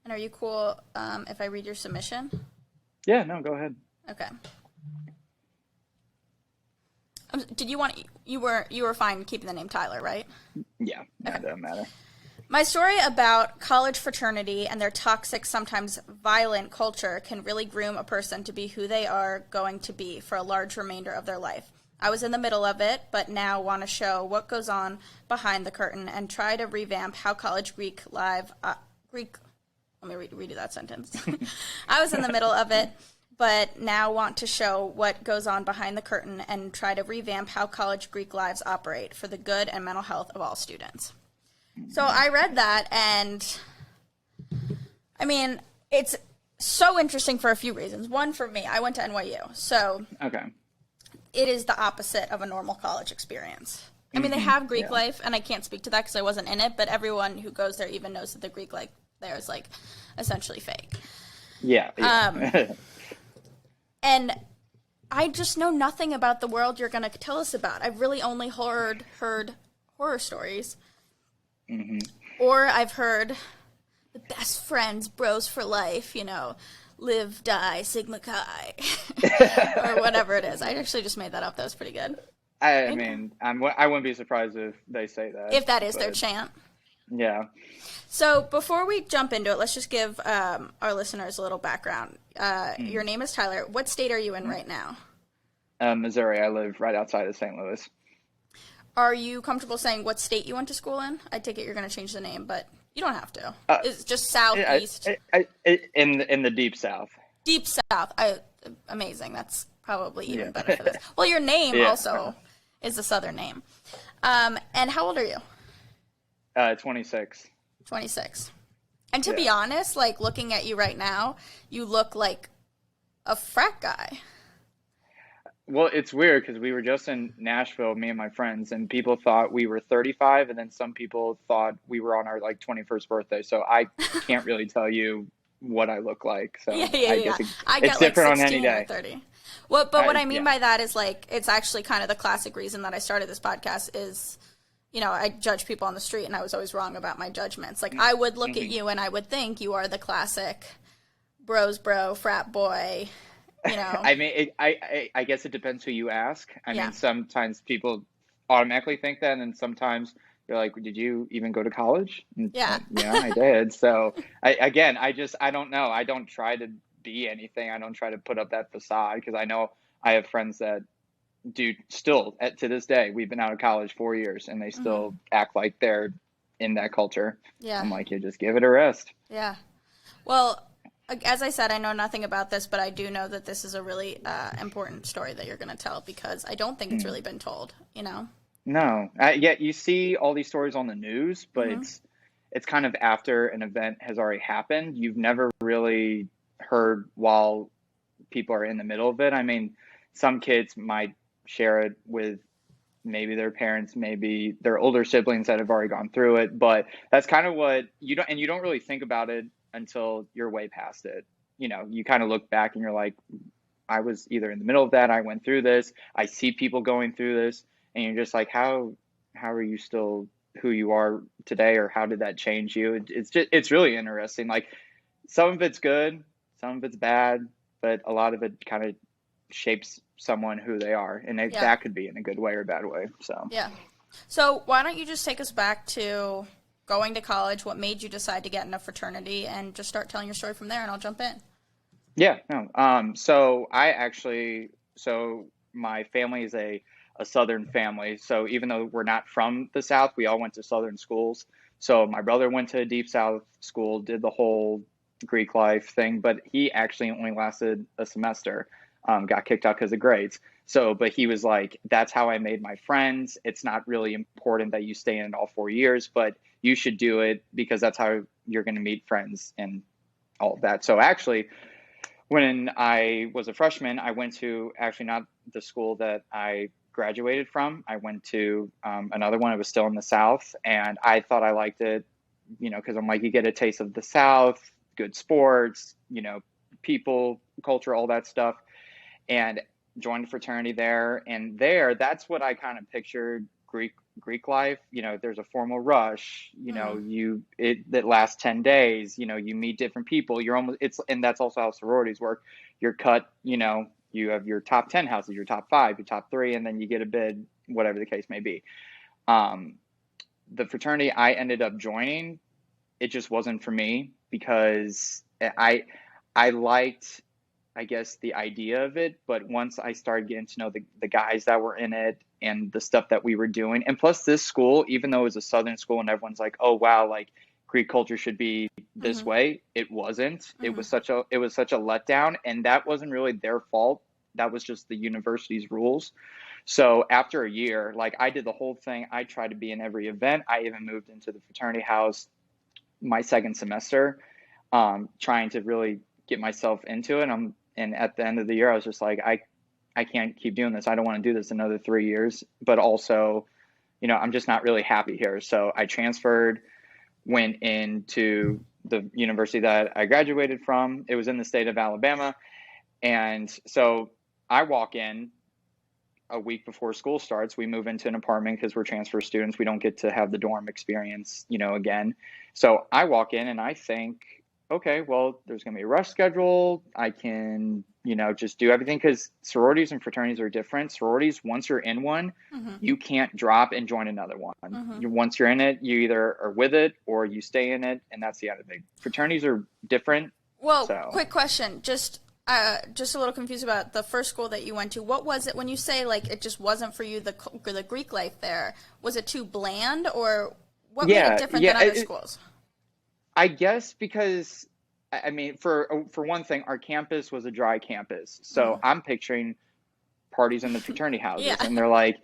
And are you cool if I read your submission? Yeah, no, go ahead. Okay. Did you want you were fine keeping the name Tyler, right? Yeah, Okay. that doesn't matter. My story about college fraternity and their toxic, sometimes violent culture can really groom a person to be who they are going to be for a large remainder of their life. I was in the middle of it, but now want to show what goes on behind the curtain and try to revamp how college Greek live Greek. Let me redo that sentence. I was in the middle of it, but now want to show what goes on behind the curtain and try to revamp how college Greek lives operate for the good and mental health of all students. So I read that, and I mean, it's so interesting for a few reasons. One, for me, I went to NYU, so Okay. it is the opposite of a normal college experience. I mean, they have Greek life, and I can't speak to that because I wasn't in it, but everyone who goes there even knows that the Greek life there is, like, essentially fake. Yeah. And I just know nothing about the world you're going to tell us about. I've really only heard horror stories. Or I've heard the best friends, bros for life, live, die, Sigma Chi, or whatever it is. I actually just made that up. That was pretty good. I mean, I wouldn't be surprised if they say that. If that is their chant. Yeah. So before we jump into it, let's just give our listeners a little background. Your name is Tyler. What state are you in right now? Missouri. I live right outside of St. Louis. Are you comfortable saying what state you went to school in? I take it you're going to change the name, but you don't have to. It's just southeast. In the deep south. Deep south. Amazing. That's probably even better for this. Well, your name also is a southern name. And how old are you? 26. 26. And to be honest, like, looking at you right now, you look like a frat guy. Well, it's weird because we were just in Nashville, me and my friends, and people thought we were 35, and then some people thought we were on our 21st birthday. So I can't really tell you what I look like. So I guess it's different on any day. 30. But what I mean by that is, like, it's actually kind of the classic reason that I started this podcast is, I judge people on the street, and I was always wrong about my judgments. Like, I would look at you, and I would think you are the classic bro, frat boy. I mean, I guess it depends who you ask. I mean, sometimes people automatically think that, and sometimes you're like, "Did you even go to college?" And, yeah, I did. So I don't know. I don't try to be anything. I don't try to put up that facade because I know I have friends that do still to this day. We've been out of college 4 years, and they still act like they're in that culture. Yeah, I'm like, you just give it a rest. Yeah. Well, as I said, I know nothing about this, but I do know that this is a really important story that you're going to tell because I don't think it's really been told, No. Yet you see all these stories on the news, but it's kind of after an event has already happened. You've never really heard while people are in the middle of it. I mean, some kids might share it with maybe their parents, maybe their older siblings that have already gone through it, but that's kind of what you don't really think about it until you're way past it. You kind of look back and you're like, I was either in the middle of that, I went through this, I see people going through this, and you're just like, how are you still who you are today, or how did that change you? It's really interesting. Like, some of it's good, some of it's bad, but a lot of it kind of shapes someone who they are, and that could be in a good way or a bad way. So why don't you just take us back to going to college, what made you decide to get in a fraternity, and just start telling your story from there, and I'll jump in. Yeah, no. So my family is a Southern family. So even though we're not from the South, we all went to Southern schools. So my brother went to a Deep South school, did the whole Greek life thing, but he actually only lasted a semester, got kicked out because of grades. But he was like, that's how I made my friends. It's not really important that you stay in all 4 years, but you should do it because that's how you're going to meet friends and all of that. So actually, when I was a freshman, I went to actually not the school that I graduated from. I went to another one. It was still in the South, and I thought I liked it, because I'm like, you get a taste of the South, good sports, people, culture, all that stuff, and joined a fraternity there. And that's what I kind of pictured Greek life, there's a formal rush, Mm. that lasts 10 days, you meet different people. And that's also how sororities work. You're cut, you have your top 10 houses, your top 5, your top 3, and then you get a bid, whatever the case may be. Um, the fraternity I ended up joining, it just wasn't for me because I liked, I guess, the idea of it, but once I started getting to know the guys that were in it and the stuff that we were doing, and plus this school, even though it was a Southern school and everyone's like, oh wow, like Greek culture should be this Mm-hmm. way, it wasn't. Mm-hmm. It was such a letdown, and that wasn't really their fault. That was just the university's rules. So after a year, like I did the whole thing. I tried to be in every event. I even moved into the fraternity house my second semester, trying to really get myself into it. And at the end of the year, I was just like, I can't keep doing this. I don't want to do this another 3 years, but also, I'm just not really happy here. So I transferred, went into the university that I graduated from. It was in the state of Alabama. And so I walk in a week before school starts. We move into an apartment because we're transfer students. We don't get to have the dorm experience, again. So I walk in and I think, okay, well, there's going to be a rush schedule. I can, just do everything because sororities and fraternities are different. Sororities, once you're in one, Mm-hmm. you can't drop and join another one. Mm-hmm. Once you're in it, you either are with it or you stay in it, and that's the other thing. Fraternities are different. Well, So quick question. Just a little confused about the first school that you went to. What was it when you say like it just wasn't for you, the Greek life there? Was it too bland, or what made it different than other schools? I guess because, I mean, for one thing, our campus was a dry campus. So Mm. I'm picturing parties in the fraternity houses, Yeah. and they're like,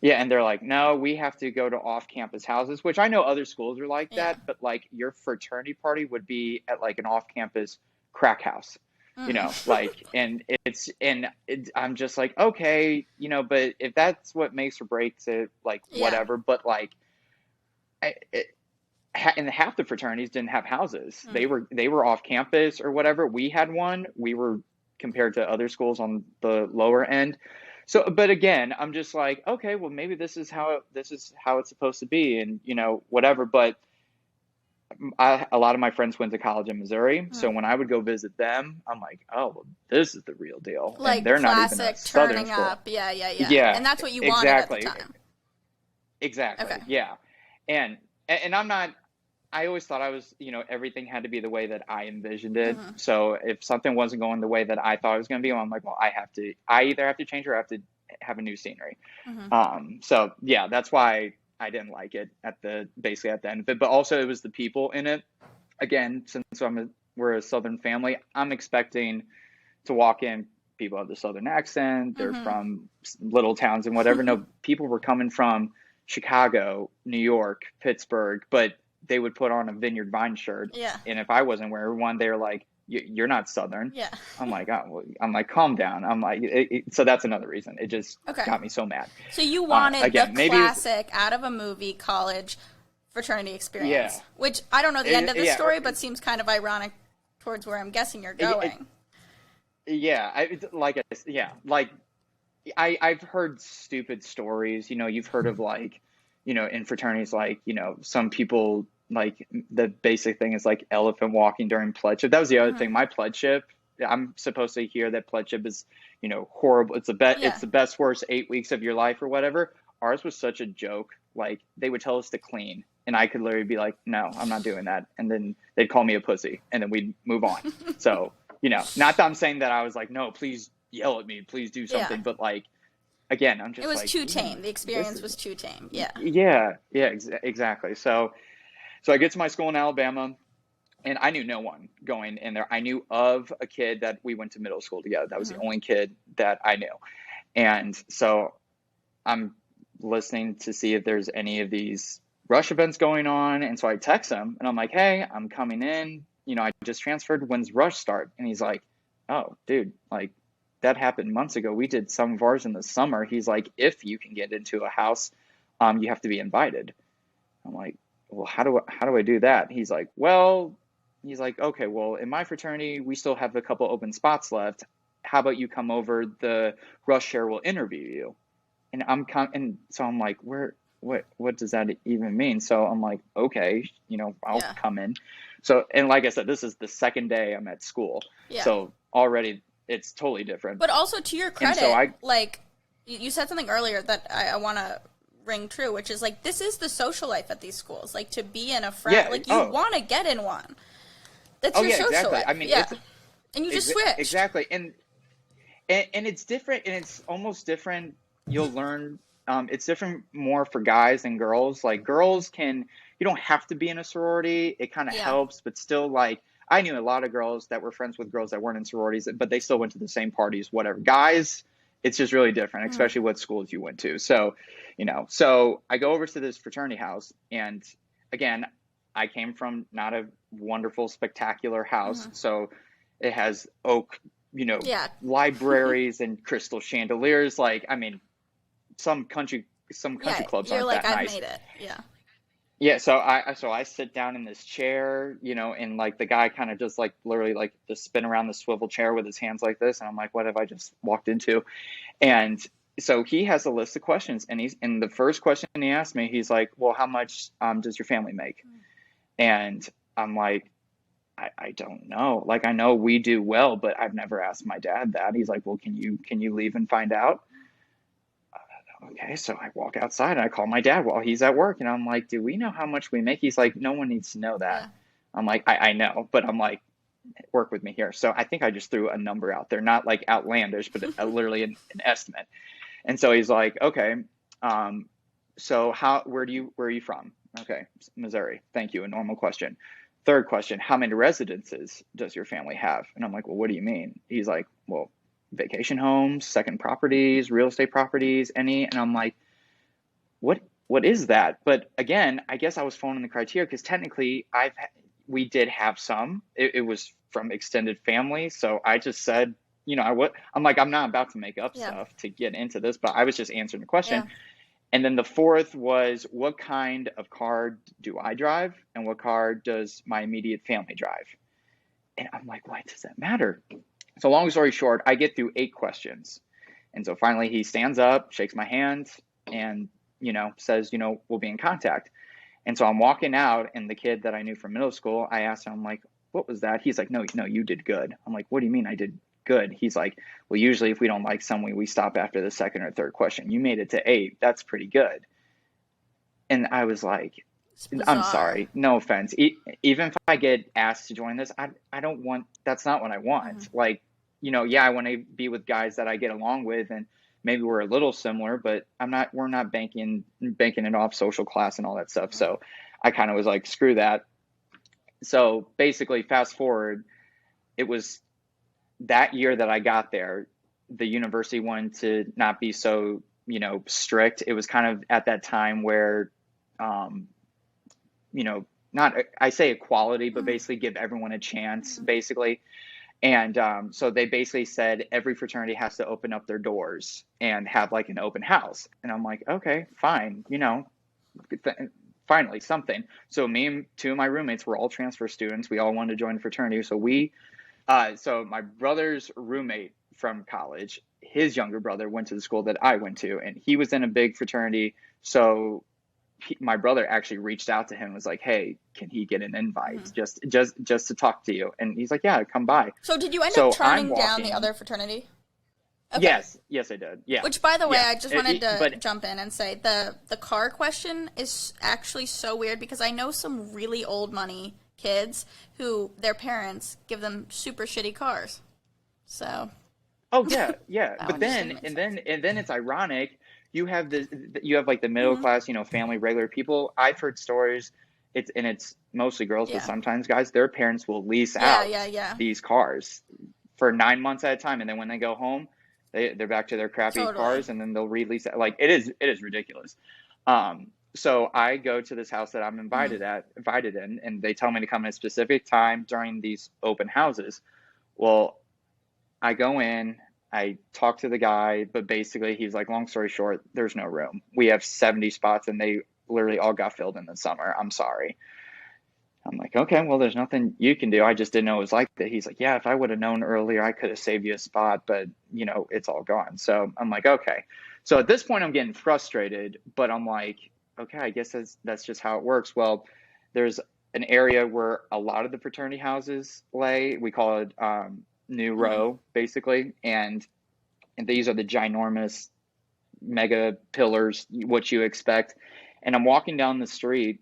yeah, and they're like, no, we have to go to off-campus houses, which I know other schools are like Yeah. that, but like your fraternity party would be at like an off-campus crack house, Mm. like, I'm just like, okay, but if that's what makes or breaks it, like Yeah. whatever, but like, I, it, and half the fraternities didn't have houses. Mm. They were off campus or whatever. We had one. We were compared to other schools on the lower end. So, but again, I'm just like, okay, well, maybe this is how it's supposed to be, and whatever. But a lot of my friends went to college in Missouri, so Mm. when I would go visit them, I'm like, oh, well, this is the real deal, and Like they're not even a classic Southern turning school. up. Yeah, yeah, yeah. Yeah, And that's what you wanted at the exactly, time. exactly, Okay. yeah, and I'm not. I always thought I was, everything had to be the way that I envisioned it. Mm-hmm. So if something wasn't going the way that I thought it was going to be, I'm like, well, I either have to change or I have to have a new scenery. Mm-hmm. So yeah, that's why I didn't like it basically at the end of it. But also it was the people in it. Again, since we're a Southern family, I'm expecting to walk in. People have the Southern accent. They're Mm-hmm. from little towns and whatever. No, people were coming from Chicago, New York, Pittsburgh, but they would put on a Vineyard Vine shirt. Yeah. And if I wasn't wearing one, they were like, you're not Southern. Yeah. I'm like, oh, I'm like, calm down. I'm like, so that's another reason. It just Okay. got me so mad. So you wanted Again, the maybe classic out of a movie college fraternity experience, Yeah. which I don't know the end of the Yeah. story, but seems kind of ironic towards where I'm guessing you're going. I've heard stupid stories. You've heard of like, in fraternities, like, some people, like the basic thing is like elephant walking during pledship. That was the other Mm-hmm. thing. My pledship, I'm supposed to hear that pledship is, horrible. It's Yeah. it's the best worst 8 weeks of your life or whatever. Ours was such a joke. Like they would tell us to clean, and I could literally be like, no, I'm not doing that. And then they'd call me a pussy, and then we'd move on. So, not that I'm saying that I was like, no, please yell at me, please do something, Yeah. but like, again, I'm just It was like, too tame. The experience was too tame. Yeah. Yeah, exactly. So I get to my school in Alabama, and I knew no one going in there. I knew of a kid that we went to middle school together. That was Mm-hmm. the only kid that I knew. And so I'm listening to see if there's any of these rush events going on. And so I text him, and I'm like, hey, I'm coming in. I just transferred. When's rush start? And he's like, oh, dude, like that happened months ago. We did some of ours in the summer. He's like, if you can get into a house, you have to be invited. I'm like, well, how do I do that? He's like, okay, well, in my fraternity, we still have a couple open spots left. How about you come over? The rush share will interview you. And so I'm like, what does that even mean? So I'm like, okay, I'll Yeah. come in. So, and like I said, this is the second day I'm at school. Yeah. So already it's totally different. But also to your And so credit, like you said something earlier that I want to ring true, which is like this is the social life at these schools. Like to be in a frat, yeah, like you want to get in one. That's your yeah, social exactly. life. I mean, Yeah. And you just switched. exactly. And it's different, and it's almost different. You'll learn, it's different more for guys than girls. Like girls you don't have to be in a sorority. It kind of Yeah. helps, but still, like I knew a lot of girls that were friends with girls that weren't in sororities, but they still went to the same parties, whatever. Guys, it's just really different, especially what schools you went to. So, so I go over to this fraternity house, and again, I came from not a wonderful, spectacular house. So it has oak, Yeah. libraries and crystal chandeliers. Like, I mean, some country Yeah. clubs You're aren't like, that I've nice. made it. Yeah. Yeah, so I sit down in this chair, and like the guy kind of just like literally like just spin around the swivel chair with his hands like this, and I'm like, what have I just walked into? And so he has a list of questions, and the first question he asked me, he's like, well, how much does your family make? And I'm like, I don't know. Like I know we do well, but I've never asked my dad that. He's like, well, can you leave and find out? Okay, so I walk outside and I call my dad while he's at work, and I'm like, do we know how much we make? He's like, no one needs to know that. Yeah. I'm like, I know, but I'm like, work with me here. So I think I just threw a number out there, not like outlandish, but literally an estimate. And so he's like, okay, so where are you from? Okay, Missouri. Thank you. A normal question. Third question, how many residences does your family have? And I'm like, well, what do you mean? He's like, well, vacation homes, second properties, real estate properties, any? And I'm like, what is that? But again, I guess I was falling in the criteria because technically we did have some. It was from extended family. So I just said, I'm like, I'm not about to make up stuff to get into this, but I was just answering the question. Yeah. And then the fourth was, what kind of car do I drive? And what car does my immediate family drive? And I'm like, why does that matter? So long story short, I get through 8 questions. And so finally he stands up, shakes my hand, and, says, we'll be in contact. And so I'm walking out, and the kid that I knew from middle school, I asked him, I'm like, what was that? He's like, no, you did good. I'm like, what do you mean I did good? He's like, well, usually if we don't like someone, we stop after the second or third question. You made it to 8. That's pretty good. And I was like, I'm sorry, no offense. Even if I get asked to join this, I don't want, that's not what I want. Like, I want to be with guys that I get along with, and maybe we're a little similar, but we're not banking it off social class and all that stuff. So I kind of was like, screw that. So basically fast forward, it was that year that I got there, the university wanted to not be so, strict. It was kind of at that time where, not, I say equality, but basically give everyone a chance, basically. And so they basically said every fraternity has to open up their doors and have like an open house. And I'm like, okay, fine, finally something. So me and 2 of my roommates were all transfer students. We all wanted to join a fraternity. So so my brother's roommate from college, his younger brother went to the school that I went to, and he was in a big fraternity. So my brother actually reached out to him and was like, hey, can he get an invite just to talk to you? And he's like, yeah, come by. So did you end up turning down the other fraternity? Okay. Yes, I did. Yeah. Which, by the way, I just wanted to jump in and say the car question is actually so weird because I know some really old money kids who their parents give them super shitty cars. So. Oh yeah. But then it's ironic. You have like the middle class, family, regular people. I've heard stories. It's mostly girls, but sometimes guys. Their parents will lease out these cars for 9 months at a time, and then when they go home, they're back to their crappy cars, and then they'll release it. Like it is ridiculous. So I go to this house that I'm invited in, and they tell me to come at a specific time during these open houses. Well, I go in. I talked to the guy, but basically he's like, long story short, there's no room. We have 70 spots and they literally all got filled in the summer. I'm sorry. I'm like, okay, well, there's nothing you can do. I just didn't know it was like that. He's like, yeah, if I would have known earlier, I could have saved you a spot, but it's all gone. So I'm like, okay. So at this point I'm getting frustrated, but I'm like, okay, I guess that's just how it works. Well, there's an area where a lot of the fraternity houses lay. We call it New Mm-hmm. Row, basically, and these are the ginormous mega pillars, what you expect. And I'm walking down the street,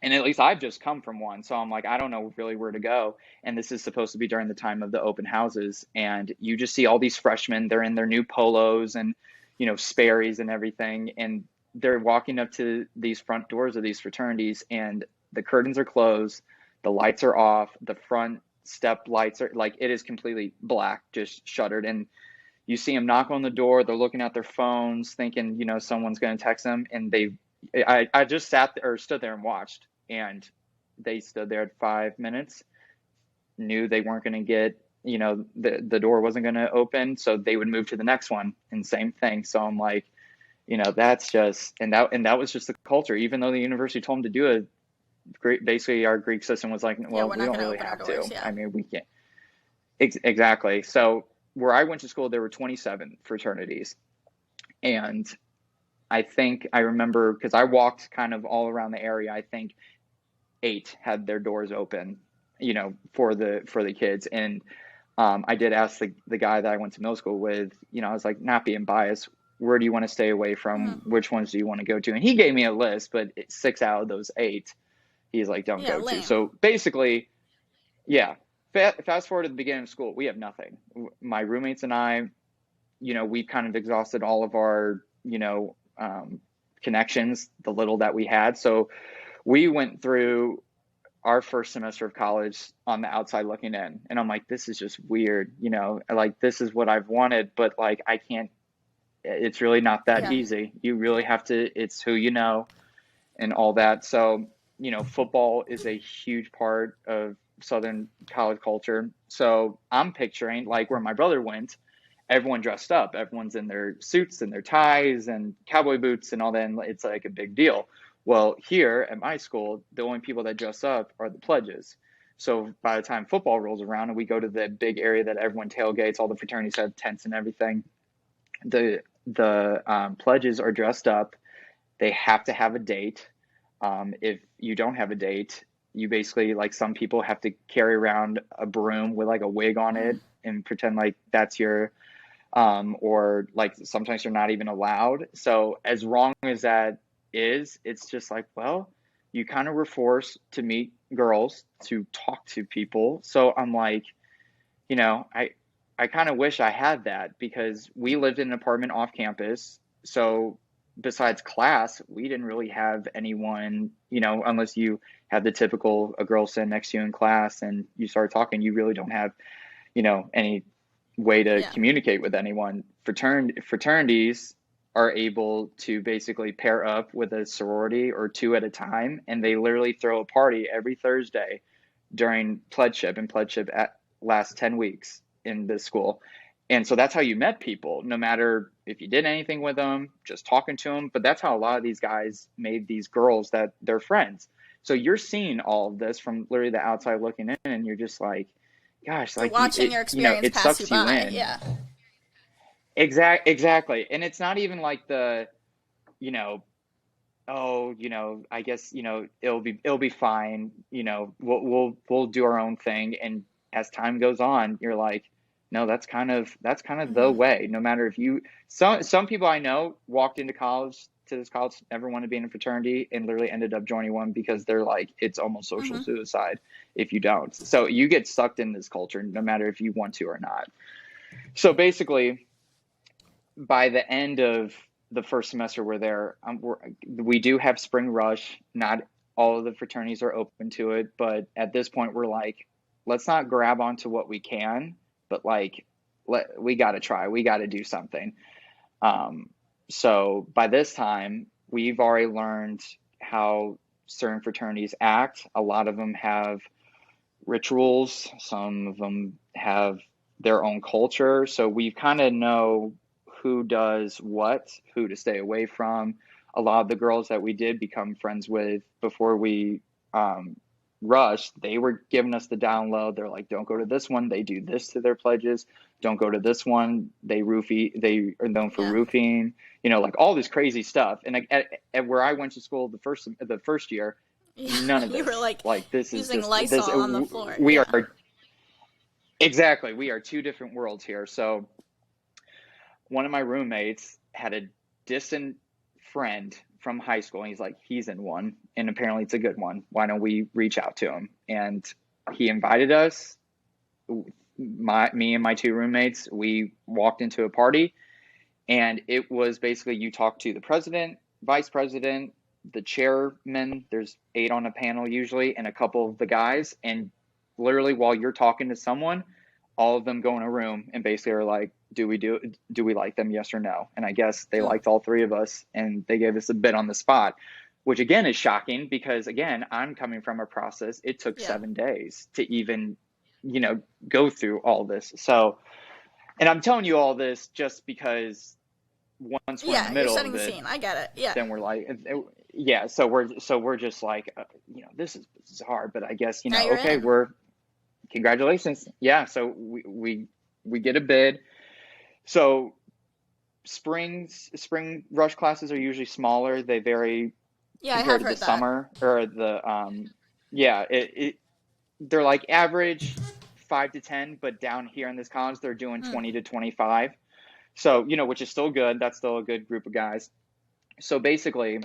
and at least I've just come from one, so I'm like, I don't know really where to go. And this is supposed to be during the time of the open houses, and you just see all these freshmen. They're in their new polos and Sperry's and everything, and they're walking up to these front doors of these fraternities, and the curtains are closed, the lights are off, the front step lights are like, it is completely black, just shuttered. And you see them knock on the door, they're looking at their phones thinking someone's going to text them, and I just sat there, or stood there and watched, and they stood there at 5 minutes, knew they weren't going to get, the door wasn't going to open, so they would move to the next one, and same thing. So I'm like, that's just, and that was just the culture. Even though the university told them to do it, basically our Greek system was like, Yeah, well, we're we not don't going to really open our have doors. to. Yeah. I mean, we can't. Exactly. So where I went to school, there were 27 fraternities, and I think I remember, because I walked kind of all around the area, I think 8 had their doors open, for the kids. And I did ask the guy that I went to middle school with, I was like, not being biased, where do you want to stay away from? Mm-hmm. Which ones do you want to go to? And he gave me a list, but 6 out of those 8, he's like, don't Yeah, go to. lame. So basically, yeah, fast forward to the beginning of school, we have nothing. My roommates and I, we kind of exhausted all of our, connections, the little that we had. So we went through our first semester of college on the outside looking in. And I'm like, this is just weird, like, this is what I've wanted, but like, I can't, it's really not that Yeah. easy. You really have to, it's who you know and all that. So, football is a huge part of Southern college culture. So I'm picturing like where my brother went, everyone dressed up, everyone's in their suits and their ties and cowboy boots and all that. And it's like a big deal. Well, here at my school, the only people that dress up are the pledges. So by the time football rolls around and we go to the big area that everyone tailgates, all the fraternities have tents and everything, the pledges are dressed up. They have to have a date. If you don't have a date, you basically, like, some people have to carry around a broom with like a wig on Mm-hmm. it and pretend like that's your, or like sometimes you're not even allowed. So as wrong as that is, it's just like, well, you kind of were forced to meet girls, to talk to people. So I'm like, I kind of wish I had that, because we lived in an apartment off campus. So besides class, we didn't really have anyone, unless you had the typical, a girl sitting next to you in class and you start talking, you really don't have, any way to Yeah. communicate with anyone. Fraternities are able to basically pair up with a sorority or two at a time, and they literally throw a party every Thursday during pledgeship, and pledgeship lasts 10 weeks in this school. And so that's how you met people, no matter if you did anything with them, just talking to them. But that's how a lot of these guys made these girls that they're friends. So you're seeing all of this from literally the outside looking in, and you're just like, gosh, You're like, you, watching it, your experience it pass you sucks you by. in. Yeah. Exactly. And it's not even like the, you know, oh, I guess, it'll be fine. We'll do our own thing. And as time goes on, you're like, no, that's kind of the Mm-hmm. way. No matter if you, some people I know walked into college, to this college, never wanted to be in a fraternity, and literally ended up joining one because they're like, it's almost social Mm-hmm. suicide if you don't. So you get sucked in this culture no matter if you want to or not. So basically, by the end of the first semester we're there, we do have spring rush. Not all of the fraternities are open to it, but at this point we're like, let's not grab onto what we can, but like, we got to try, we got to do something. um, so by this time we've already learned how certain fraternities act. A lot of them have rituals, some of them have their own culture. So we kind of know who does what, who to stay away from. A lot of the girls that we did become friends with before we Rush, they were giving us the download. They're like, don't go to this one. They do this to their pledges. Don't go to this one. They are known for Yeah. roofing, like all this crazy stuff. And at where I went to school the first year, none Yeah. of You were this. like Like this is using just this. Lysol on the floor. We Yeah. are exactly. We are two different worlds here. So one of my roommates had a distant friend from high school, and he's like, he's in one, and apparently it's a good one. Why don't we reach out to him? And he invited us, me and my two roommates. We walked into a party, and it was basically you talk to the president, vice president, the chairman. There's 8 on a panel usually, and a couple of the guys. And literally, while you're talking to someone, all of them go in a room and basically are like, do we like them, yes or no? And I guess they liked all 3 of us, and they gave us a bid on the spot, which again is shocking because again, I'm coming from a process. It took 7 days to even, go through all this. So, and I'm telling you all this just because once we're in the You're middle setting of the it, scene. I get it. Yeah. then we're like, yeah. So we're just like, this is hard, but I guess, Now you're okay, in. congratulations. Yeah. So we get a bid. So spring rush classes are usually smaller. They vary Yeah, I compared have to the heard that. summer or yeah, they're like average 5 to 10, but down here in this college, they're doing 20 to 25. So, which is still good. That's still a good group of guys. So basically,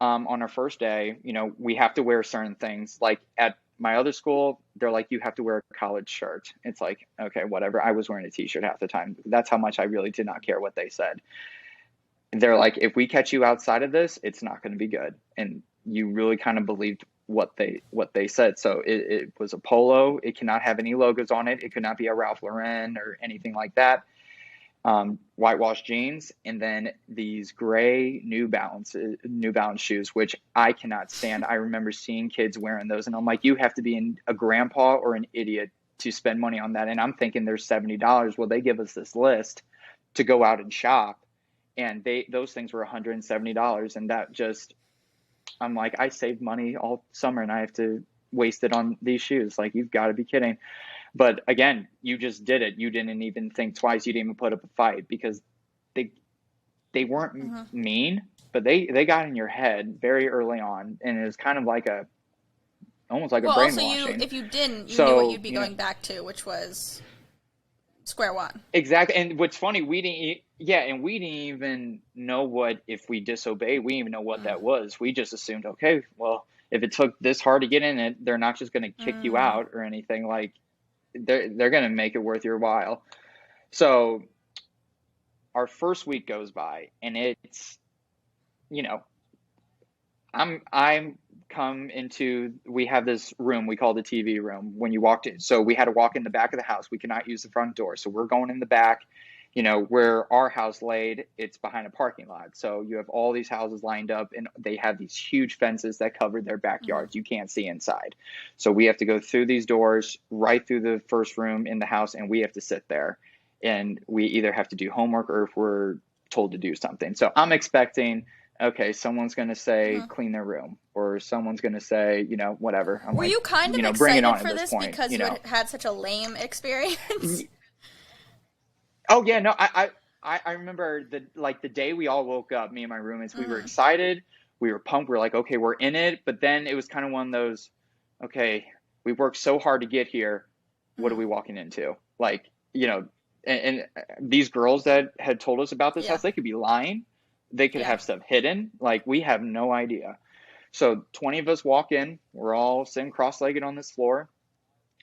on our first day, we have to wear certain things. Like at my other school, they're like, you have to wear a college shirt. It's like, okay, whatever. I was wearing a t-shirt half the time. That's how much I really did not care what they said. They're like, if we catch you outside of this, it's not going to be good. And you really kind of believed what they said. So it was a polo. It cannot have any logos on it. It could not be a Ralph Lauren or anything like that. Whitewashed jeans, and then these gray New Balance shoes, which I cannot stand. I remember seeing kids wearing those, and I'm like, you have to be a grandpa or an idiot to spend money on that. And I'm thinking there's $70. Well, they give us this list to go out and shop, and those things were $170, and that just, I'm like, I saved money all summer, and I have to waste it on these shoes. Like, you've got to be kidding. But again, you just did it. You didn't even think twice. You didn't even put up a fight because they weren't mean, but they got in your head very early on, and it was kind of like almost like a brainwashing. Also, if you didn't, you knew what you'd be going back to, which was square one. Exactly. And what's funny, we didn't even know what, if we disobeyed, we didn't even know what that was. We just assumed, okay, well, if it took this hard to get in it, they're not just going to kick you out or anything. Like, they're going to make it worth your while. So our first week goes by, and it's, we have this room we call the TV room when you walked in. So we had to walk in the back of the house. We cannot use the front door. So we're going in the back, where our house laid, it's behind a parking lot. So you have all these houses lined up, and they have these huge fences that cover their backyards. You can't see inside. So we have to go through these doors right through the first room in the house, and we have to sit there. And we either have to do homework or if we're told to do something. So I'm expecting, okay, someone's going to say clean their room, or someone's going to say, whatever. Were you kind of excited for this because you had such a lame experience? Oh yeah, no, I remember the day we all woke up, me and my roommates, we were excited, we were pumped, we were like, okay, we're in it. But then it was kind of one of those, okay, we worked so hard to get here, what are we walking into? Like, and these girls that had told us about this house, they could be lying, they could have stuff hidden, like we have no idea. So 20 of us walk in, we're all sitting cross-legged on this floor.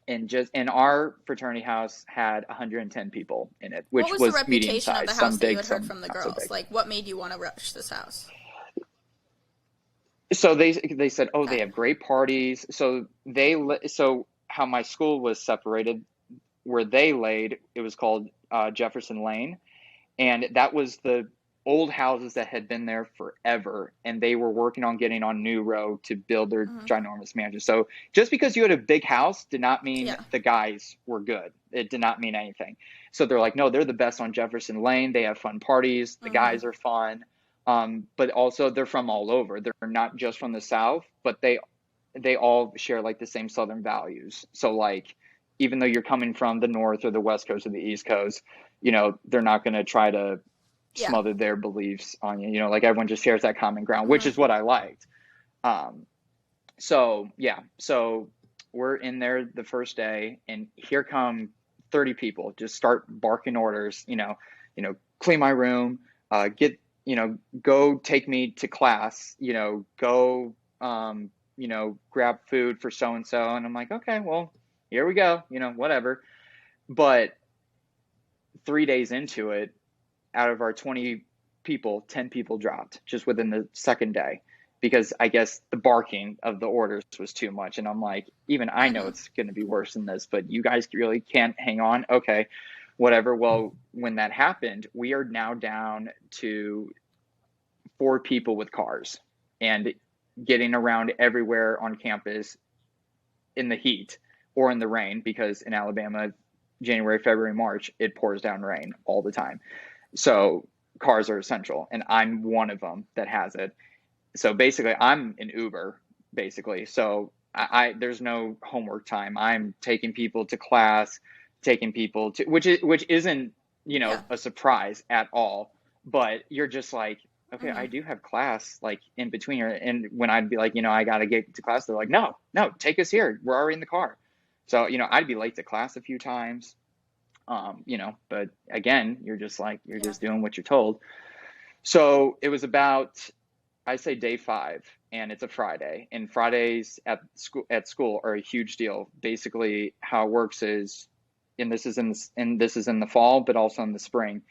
And our fraternity house had 110 people in it, which was was the reputation of the house that you had heard from the girls? So like, what made you want to rush this house? So they said, oh, they have great parties. So how my school was separated, where they laid, it was called Jefferson Lane, and that was the old houses that had been there forever, and they were working on getting on New Road to build their ginormous mansion. So just because you had a big house did not mean the guys were good. It did not mean anything. So they're like, no, they're the best on Jefferson Lane. They have fun parties. The guys are fun. But also they're from all over. They're not just from the South, but they all share like the same Southern values. So like, even though you're coming from the North or the West Coast or the East Coast, they're not going to try to Yeah. smother their beliefs on you. Like everyone just shares that common ground, which Hmm. is what I liked. Um, so yeah, so we're in there the first day, and here come 30 people, just start barking orders. Clean my room, get go take me to class. Go grab food for so and so, and I'm like, okay, well, here we go. Whatever. But 3 days into it, out of our 20 people, 10 people dropped just within the second day because I guess the barking of the orders was too much. And I'm like, even I know Hmm. it's going to be worse than this, but you guys really can't hang on. Okay, whatever. Well, when that happened, we are now down to 4 people with cars and getting around everywhere on campus in the heat or in the rain, because in Alabama, January, February, March, it pours down rain all the time. So cars are essential, and I'm one of them that has it. So basically, I'm an Uber, basically. So there's no homework time. I'm taking people to class, taking people to which isn't Yeah. a surprise at all. But you're just like, okay, Hmm. I do have class like in between here. And when I'd be like, I gotta get to class, they're like, no, no, take us here. We're already in the car. So I'd be late to class a few times. But again, you're just like, you're Yeah. just doing what you're told. So it was about, I say day 5, and it's a Friday, and Fridays at school are a huge deal. Basically, how it works is, and this is in the fall, but also in the spring,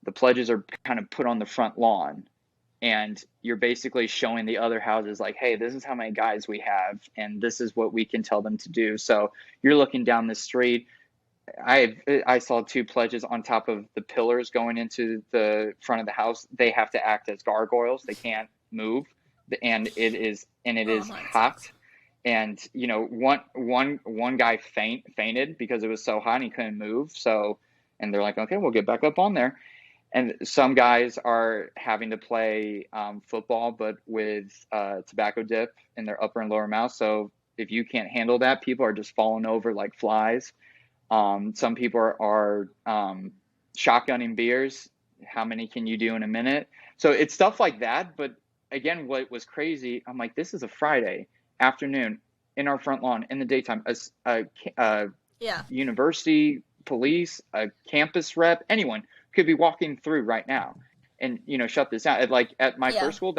the pledges are kind of put on the front lawn, and you're basically showing the other houses like, hey, this is how many guys we have, and this is what we can tell them to do. So you're looking down the street. I saw 2 pledges on top of the pillars going into the front of the house. They have to act as gargoyles. They can't move, and it is Oh, that hot. sucks. And one guy fainted because it was so hot and he couldn't move. So, and they're like, okay, we'll get back up on there. And some guys are having to play football, but with tobacco dip in their upper and lower mouth. So if you can't handle that, people are just falling over like flies. Some people are shotgunning beers. How many can you do in a minute? So it's stuff like that. But again, what was crazy, I'm like, this is a Friday afternoon in our front lawn in the daytime. A Yeah. university police, a campus rep, anyone could be walking through right now and shut this down. Like at my Yeah. first school,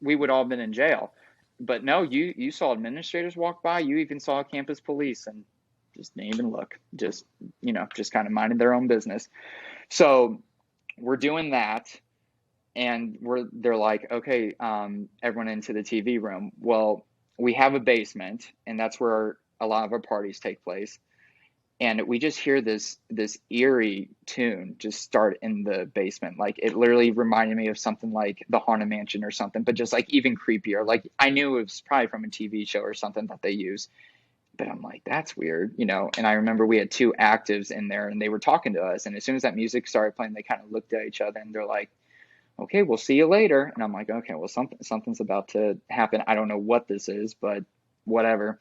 we would all been in jail. But no, you saw administrators walk by. You even saw campus police, and just didn't even look. Just kind of minding their own business. So we're doing that, and they're like, okay, everyone into the TV room. Well, we have a basement, and that's where a lot of our parties take place. And we just hear this eerie tune just start in the basement. Like it literally reminded me of something like the Haunted Mansion or something, but just like even creepier. Like I knew it was probably from a TV show or something that they use, but I'm like, that's weird. And I remember we had 2 actives in there, and they were talking to us. And as soon as that music started playing, they kind of looked at each other, and they're like, okay, we'll see you later. And I'm like, okay, well, something's about to happen. I don't know what this is, but whatever.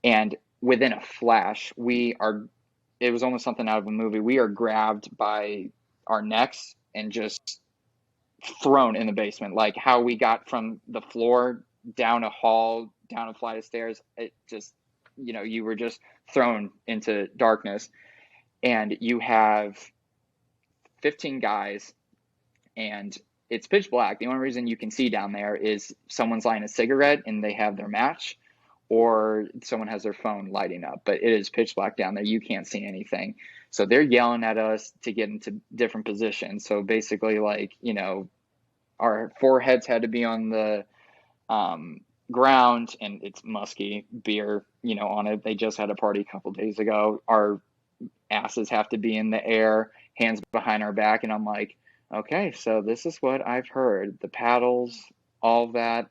And within a flash, it was almost something out of a movie. We are grabbed by our necks and just thrown in the basement. Like how we got from the floor down a hall, down a flight of stairs, it just, you were just thrown into darkness. And you have 15 guys, and it's pitch black. The only reason you can see down there is someone's lighting a cigarette and they have their match, or someone has their phone lighting up, but it is pitch black down there. You can't see anything. So they're yelling at us to get into different positions. So basically, like, our foreheads had to be on the ground, and it's musky beer, on it. They just had a party a couple days ago. Our asses have to be in the air, hands behind our back. And I'm like, okay, so this is what I've heard. The paddles, all that.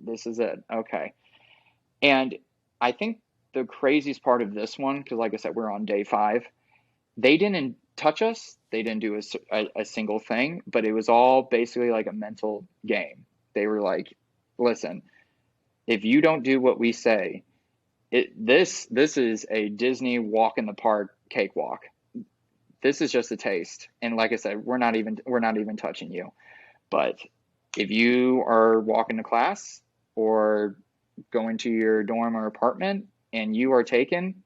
This is it. Okay. And I think the craziest part of this one, because like I said, we're on day 5, they didn't touch us. They didn't do a single thing, but it was all basically like a mental game. They were like, listen, if you don't do what we say, this is a Disney walk in the park cakewalk. This is just a taste. And like I said, we're not even touching you. But if you are walking to class or going to your dorm or apartment and you are taken,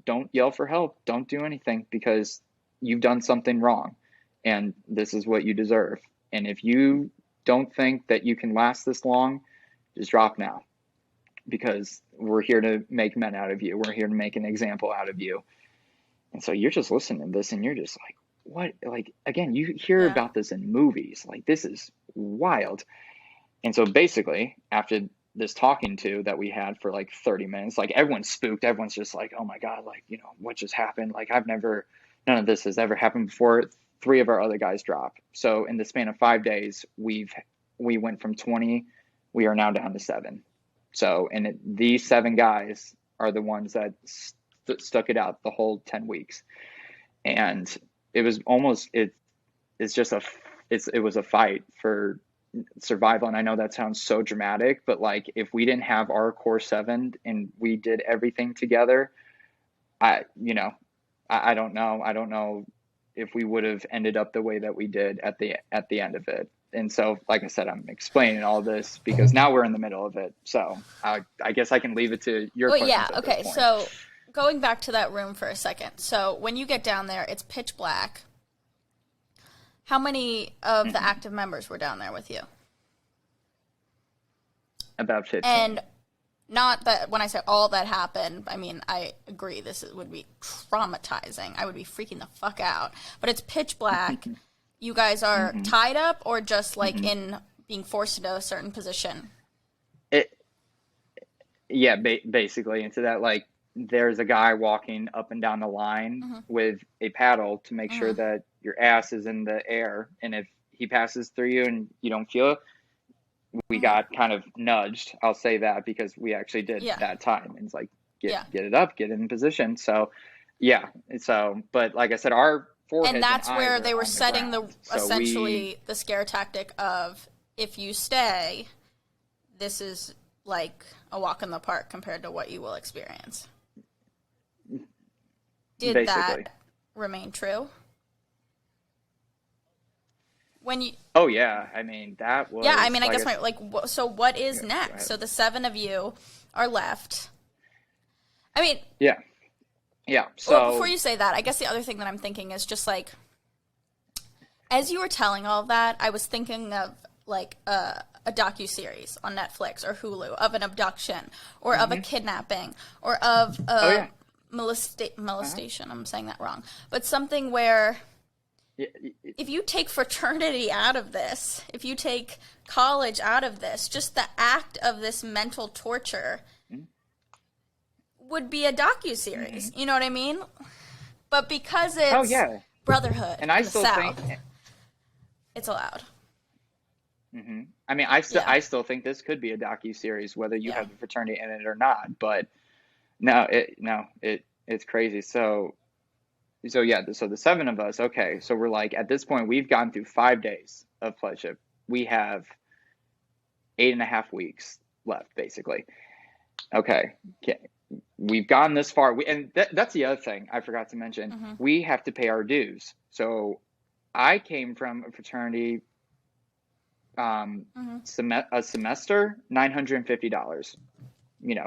don't yell for help. Don't do anything because you've done something wrong and this is what you deserve. And if you don't think that you can last this long, just drop now because we're here to make men out of you. We're here to make an example out of you. And so you're just listening to this and you're just like, what? Like, again, you hear Yeah. about this in movies. Like, this is wild. And so basically, after this talking to that we had for like 30 minutes, like everyone's spooked. Everyone's just like, oh my God, like, what just happened? Like, none of this has ever happened before. 3 of our other guys dropped. So in the span of 5 days, we went from 20, we are now down to 7. So, and these 7 guys are the ones that stuck it out the whole 10 weeks. And it was almost, it was a fight for survival. And I know that sounds so dramatic, but like, if we didn't have our core 7 and we did everything together, I don't know if we would have ended up the way that we did at the end of it. And so, like I said, I'm explaining all this because now we're in the middle of it. So I guess I can leave it to your questions. Yeah. At this Okay. point. So going back to that room for a second. So when you get down there, it's pitch black. How many of the active members were down there with you? About 15. And not that when I say all that happened, I mean, I agree this would be traumatizing. I would be freaking the fuck out. But it's pitch black. You guys are tied up or just like in being forced into a certain position? Basically into that, like, there's a guy walking up and down the line with a paddle to make sure that your ass is in the air. And if he passes through you and you don't feel it, we got kind of nudged. I'll say that because we actually did that time. And it's like, get it up, get in position. So, yeah. So, but like I said, our foreheads and that's and where eyes they are were on the setting ground. essentially the scare tactic of, if you stay, this is like a walk in the park compared to what you will experience. Did Basically. that remain true? When you Oh yeah, I mean that was. I mean, I like guess so what is Go next? ahead. So the 7 of you are left. I mean, Yeah. So well, before you say that, I guess the other thing that I'm thinking is just like, as you were telling all of that, I was thinking of like a docuseries on Netflix or Hulu of an abduction or of a kidnapping or of a molestation. I'm saying that wrong, but something where. If you take fraternity out of this, if you take college out of this, just the act of this mental torture would be a docuseries. You know what I mean? But because it's brotherhood and I in the still South, think it's allowed. I mean, I still think this could be a docuseries, whether you have the fraternity in it or not. But it's crazy. So the 7 of us, okay, so we're like, at this point, we've gone through 5 days of pledgeship. We have 8.5 weeks left, basically. Okay, we've gone this far. And that's the other thing I forgot to mention. We have to pay our dues. So I came from a fraternity, a semester, $950,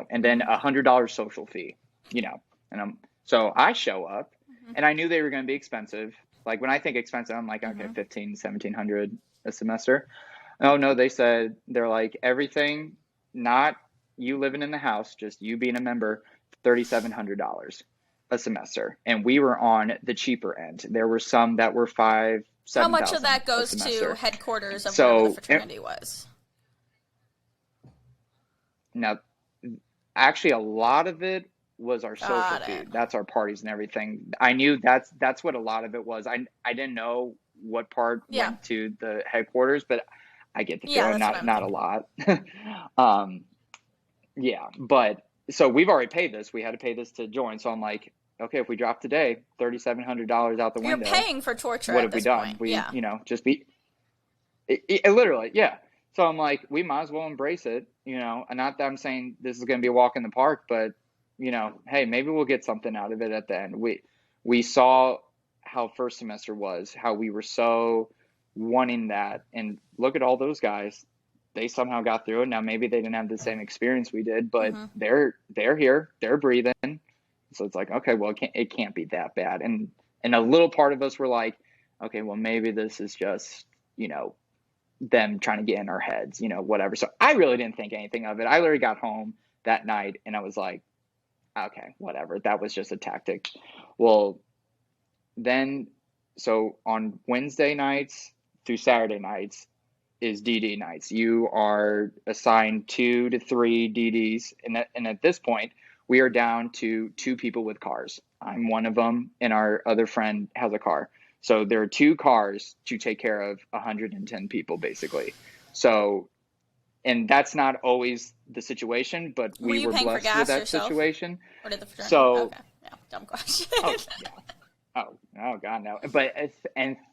and then $100 social fee, and so I show up. And I knew they were going to be expensive. Like, when I think expensive, I'm like, okay, $1,500, $1,700 a semester. Oh, no, they're like, everything, not you living in the house, just you being a member, $3,700 a semester. And we were on the cheaper end. There were some that were $5,000, $7,000. How much of that goes to headquarters of where the fraternity was? Now, actually, a lot of it was our social fee. That's our parties and everything. I knew that's what a lot of it was. I didn't know what part went to the headquarters, but I get the feeling not a lot. But so we've already paid this. We had to pay this to join. So I'm like, okay, if we drop today, $3,700 out the window. You're paying for torture. What have we done? Point. Just be literally, yeah. So I'm like, we might as well embrace it, and not that I'm saying this is going to be a walk in the park, but hey, maybe we'll get something out of it at the end. We saw how first semester was, how we were so wanting that, and look at all those guys. They somehow got through it. Now maybe they didn't have the same experience we did, but Mm-hmm. they're here, they're breathing. So it's like, okay, well, it can't be that bad. And a little part of us were like, okay, well, maybe this is just, them trying to get in our heads, whatever. So I really didn't think anything of it. I literally got home that night and I was like, okay, whatever. That was just a tactic. Well, then, so on Wednesday nights through Saturday nights is DD nights. You are assigned 2 to 3 DDs. And at this point, we are down to 2 people with cars. I'm one of them, and our other friend has a car. So there are 2 cars to take care of 110 people, basically. So, and that's not always the situation, but Were we you were paying for blessed with gas that yourself? situation. Or did the fraternity? So, Okay. Yeah, dumb question. oh yeah, oh God, no.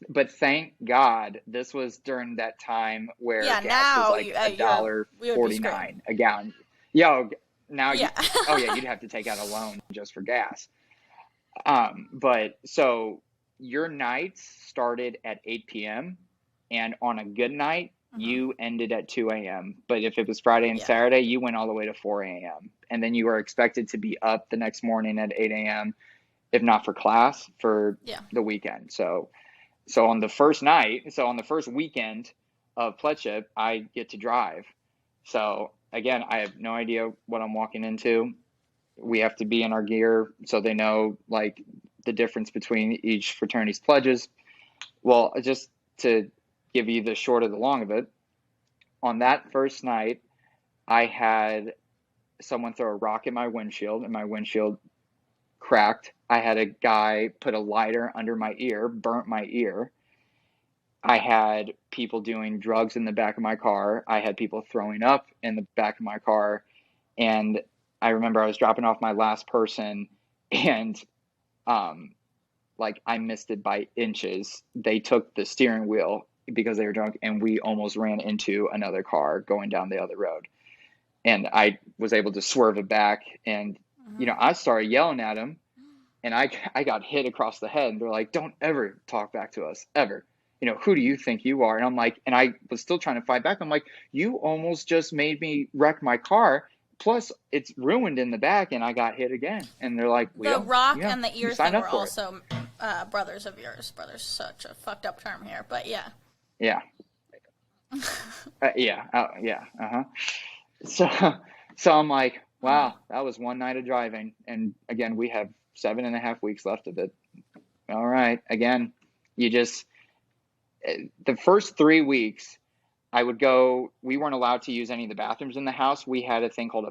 But thank God this was during that time where Yeah, gas was now like a dollar we would be screwed. 49 a gallon. Yo, now Yeah. oh yeah, you'd have to take out a loan just for gas. But so your nights started at 8 p.m. and on a good night, Mm-hmm. you ended at 2 a.m. But if it was Friday and Yeah. Saturday, you went all the way to 4 a.m. And then you were expected to be up the next morning at 8 a.m., if not for class, for Yeah. the weekend. So on the first weekend of pledgeship, I get to drive. So again, I have no idea what I'm walking into. We have to be in our gear so they know like the difference between each fraternity's pledges. Well, just to give you the short of the long of it, on that first night, I had someone throw a rock in my windshield, and my windshield cracked. I had a guy put a lighter under my ear, burnt my ear. I had people doing drugs in the back of my car. I had people throwing up in the back of my car. And I remember I was dropping off my last person, and um, like I missed it by inches. They took the steering wheel because they were drunk, and we almost ran into another car going down the other road. And I was able to swerve it back, and Mm-hmm. I started yelling at him, and I got hit across the head. And they're like, "Don't ever talk back to us, ever. Who do you think you are?" And I'm like, and I was still trying to fight back. I'm like, "You almost just made me wreck my car. Plus, it's ruined in the back, and I got hit again." And they're like, The rock yeah, and the you ear signed thing up were for it. also brothers of yours. Brothers, such a fucked up term here, but yeah. Yeah. Yeah. Yeah. Uh-huh. So I'm like, Mm-hmm. wow, that was one night of driving. And again, we have 7.5 weeks left of it. All right. Again, you just, the first 3 weeks, we weren't allowed to use any of the bathrooms in the house. We had a thing called a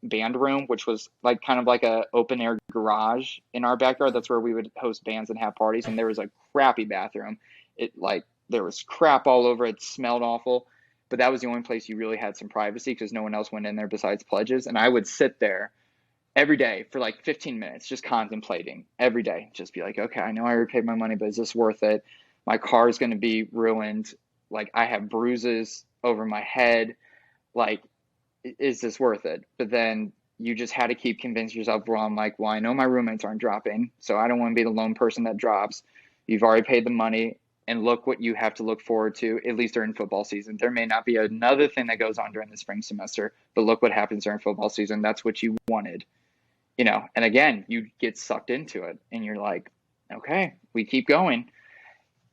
band room, which was like kind of like a open air garage in our backyard. That's where we would host bands and have parties. And there was a crappy bathroom. There was crap all over it. It smelled awful. But that was the only place you really had some privacy because no one else went in there besides pledges. And I would sit there every day for like 15 minutes, just contemplating every day, just be like, okay, I know I already paid my money, but is this worth it? My car is going to be ruined. Like I have bruises over my head. Like, is this worth it? But then you just had to keep convincing yourself, well, I'm like, well, I know my roommates aren't dropping, so I don't want to be the lone person that drops. You've already paid the money, and look what you have to look forward to, at least during football season. There may not be another thing that goes on during the spring semester, but look what happens during football season. That's what you wanted. And again, you get sucked into it, and you're like, okay, we keep going.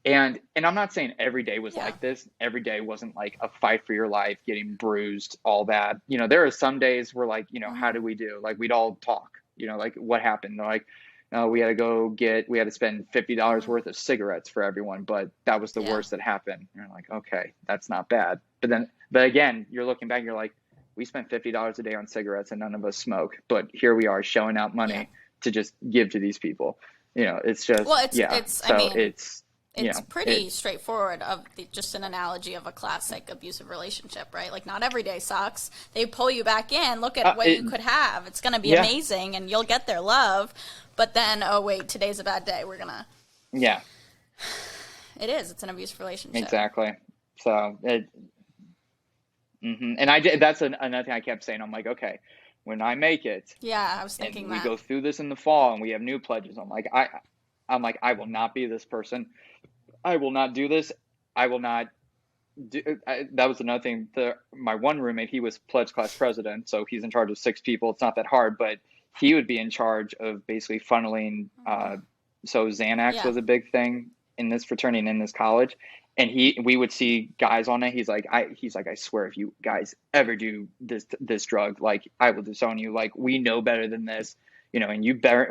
And I'm not saying every day was Yeah. like this. Every day wasn't like a fight for your life, getting bruised, all that. There are some days where like, how do we do? Like we'd all talk, like what happened? They're like, no, we had to spend $50 worth of cigarettes for everyone, but that was the worst that happened. And you're like, okay, that's not bad. But again, you're looking back, you're like, we spent $50 a day on cigarettes and none of us smoke, but here we are showing out money to just give to these people. It's just, Well, it's pretty straightforward of just an analogy of a classic abusive relationship, right? Like not every day sucks. They pull you back in. Look at what you could have. It's going to be amazing and you'll get their love. But then, oh wait, today's a bad day. We're going to. Yeah. It is. It's an abusive relationship. Exactly. So And I did, that's another thing I kept saying. I'm like, okay, when I make it Yeah, I was and thinking we that. go through this in the fall and we have new pledges, I'm like, I will not be this person. I will not do this. I will not that was another thing. My one roommate, he was pledge class president, so he's in charge of 6 people. It's not that hard, but he would be in charge of basically funneling. So Xanax Yeah. was a big thing in this fraternity and in this college, and we would see guys on it. He's like, I swear, if you guys ever do this drug, like I will disown you. Like we know better than this, and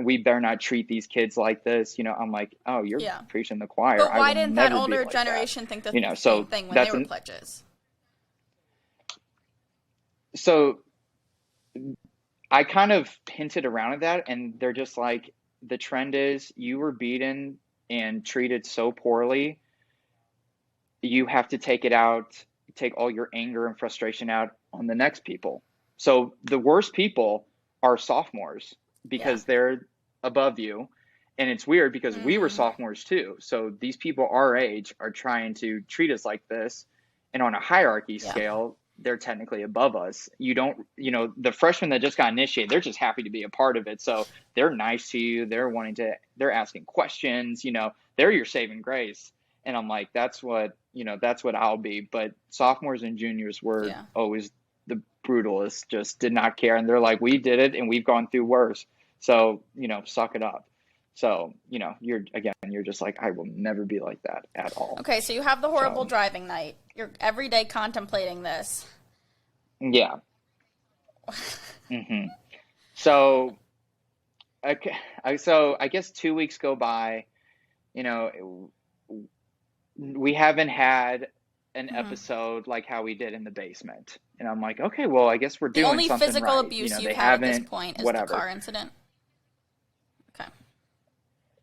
we better not treat these kids like this. I'm like, oh, you're Yeah. preaching the choir. But I why will didn't that never be older like that. generation think the same So thing when they that's were an pledges? so I kind of hinted around at that, and they're just like, the trend is you were beaten and treated so poorly, you have to take all your anger and frustration out on the next people. So the worst people are sophomores Yeah. because they're above you. And it's weird because we were Mm, sophomores too. So these people our age are trying to treat us like this. And on a hierarchy yeah. scale, they're technically above us. The freshmen that just got initiated, they're just happy to be a part of it. So they're nice to you. They're asking questions, they're your saving grace. And I'm like, that's what I'll be. But sophomores and juniors were Yeah. always the brutalist, just did not care. And they're like, we did it and we've gone through worse. So, suck it up. So, you're just like, I will never be like that at all. Okay, so you have the horrible So, driving night. You're every day contemplating this. yeah. hmm So, okay. So I guess 2 weeks go by, you know, we haven't had an Hmm. episode like how we did in the basement. And I'm like, okay, well, I guess we're The doing only something physical right. abuse They you've had at this haven't, point is the whatever. car incident. Okay.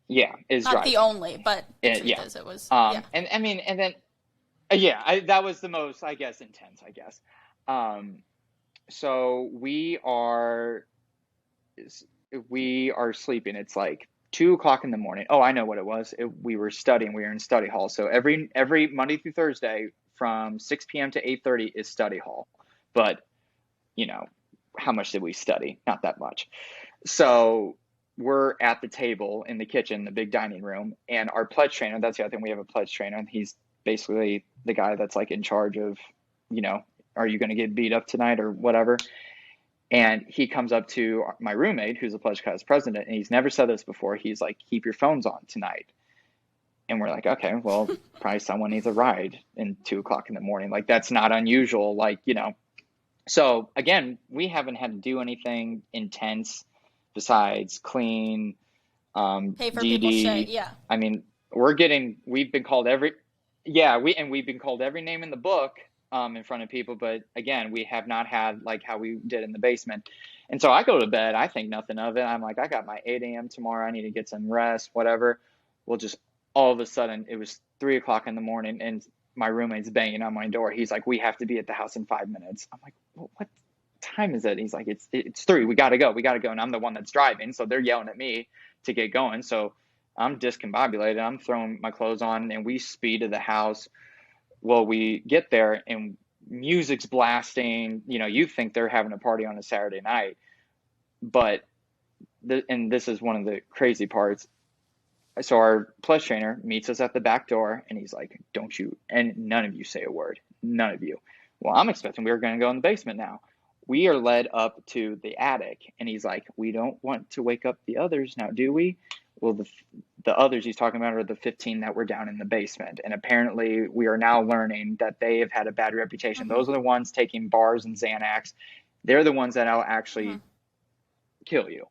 Yeah, is Not the driving. only, but the truth Yeah. is it was, yeah. And I mean, and then, yeah, that was the most, I guess, intense, I guess. Um, so we are sleeping. It's like 2 o'clock in the morning. Oh, I know what it was. We were studying. We were in study hall. So every Monday through Thursday from 6 p.m. to 8:30 is study hall. But you know, how much did we study? Not that much. So we're at the table in the kitchen, the big dining room, and our pledge trainer, that's the other thing, we have a pledge trainer, and he's basically the guy that's like in charge of, you know, are you going to get beat up tonight or whatever? And he comes up to my roommate, who's a pledge class president, and he's never said this before. He's like, keep your phones on tonight. And we're like, okay, well, probably someone needs a ride in 2 o'clock in the morning. Like, that's not unusual. Like, so again, we haven't had to do anything intense besides clean, Pay for people's shit, GD. yeah. I mean, we've been called we've been called every name in the book in front of people, but again, we have not had like how we did in the basement. And so I go to bed, I think nothing of it. I'm like, I got my 8 a.m. tomorrow. I need to get some rest, whatever. Well, just all of a sudden, it was 3 o'clock in the morning, and my roommate's banging on my door. He's like, we have to be at the house in 5 minutes. I'm like, well, what time is it? He's like, it's 3. We got to go. We got to go. And I'm the one that's driving. So they're yelling at me to get going. So I'm discombobulated. I'm throwing my clothes on and we speed to the house. Well, we get there and music's blasting. You think they're having a party on a Saturday night. But, and this is one of the crazy parts. So our pledge trainer meets us at the back door and he's like, don't you, and none of you say a word. None of you. Well, I'm expecting we were going to go in the basement now. We are led up to the attic and he's like, we don't want to wake up the others now, do we? Well, the others he's talking about are the 15 that were down in the basement. And apparently we are now learning that they have had a bad reputation. Mm-hmm. Those are the ones taking bars and Xanax. They're the ones that'll Mm-hmm. actually kill you.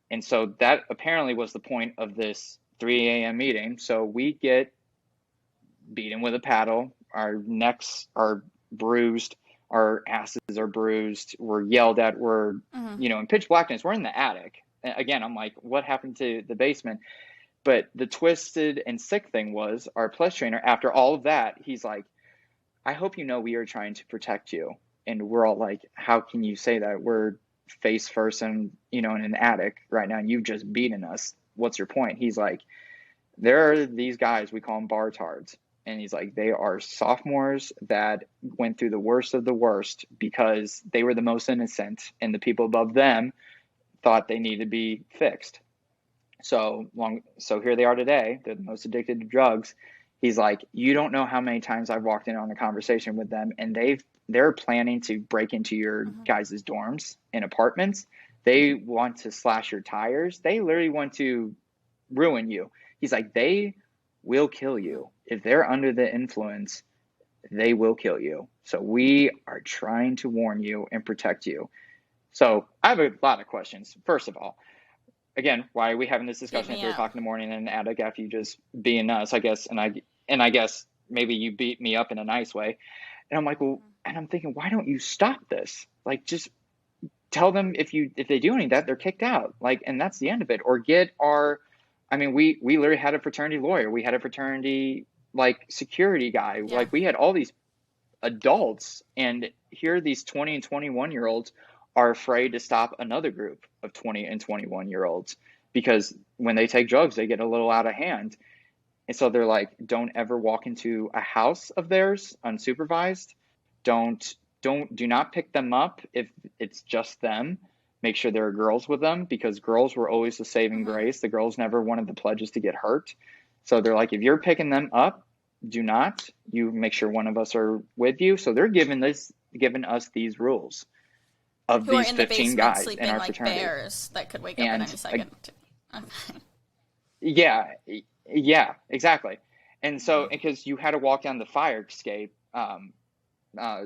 And so that apparently was the point of this 3 a.m. meeting. So we get beaten with a paddle. Our necks are bruised. Our asses are bruised. We're yelled at. We're, Mm-hmm. in pitch blackness. We're in the attic. Again, I'm like, what happened to the basement? But the twisted and sick thing was our pledge trainer, after all of that, he's like, I hope you know we are trying to protect you. And we're all like, how can you say that? We're face first and, in an attic right now, and you've just beaten us. What's your point? He's like, there are these guys, we call them bar tards. And he's like, they are sophomores that went through the worst of the worst because they were the most innocent and the people above them thought they needed to be fixed. So here they are today. They're the most addicted to drugs. He's like, you don't know how many times I've walked in on a conversation with them, and they're planning to break into your guys' dorms and apartments. They want to slash your tires. They literally want to ruin you. He's like, they will kill you. If they're under the influence, they will kill you. So we are trying to warn you and protect you. So I have a lot of questions. First of all, again, why are we having this discussion at 3 o'clock in the morning in an attic after you just being us, I guess, and I guess maybe you beat me up in a nice way. And I'm like, well, and I'm thinking, why don't you stop this? Like, just tell them if they do any of that, they're kicked out. Like, and that's the end of it. Or we literally had a fraternity lawyer. We had a fraternity like security guy. Yeah. Like, we had all these adults, and here these 20 and 21-year-olds are afraid to stop another group of 20 and 21-year-olds because when they take drugs, they get a little out of hand. And so they're like, don't ever walk into a house of theirs unsupervised. Do not pick them up if it's just them. Make sure there are girls with them, because girls were always the saving grace. The girls never wanted the pledges to get hurt. So they're like, if you're picking them up, do not. You make sure one of us are with you. So they're giving us these rules of these 15 guys in our like fraternity. Bears that could wake up at any second. Yeah, exactly. And so, because you had to walk down the fire escape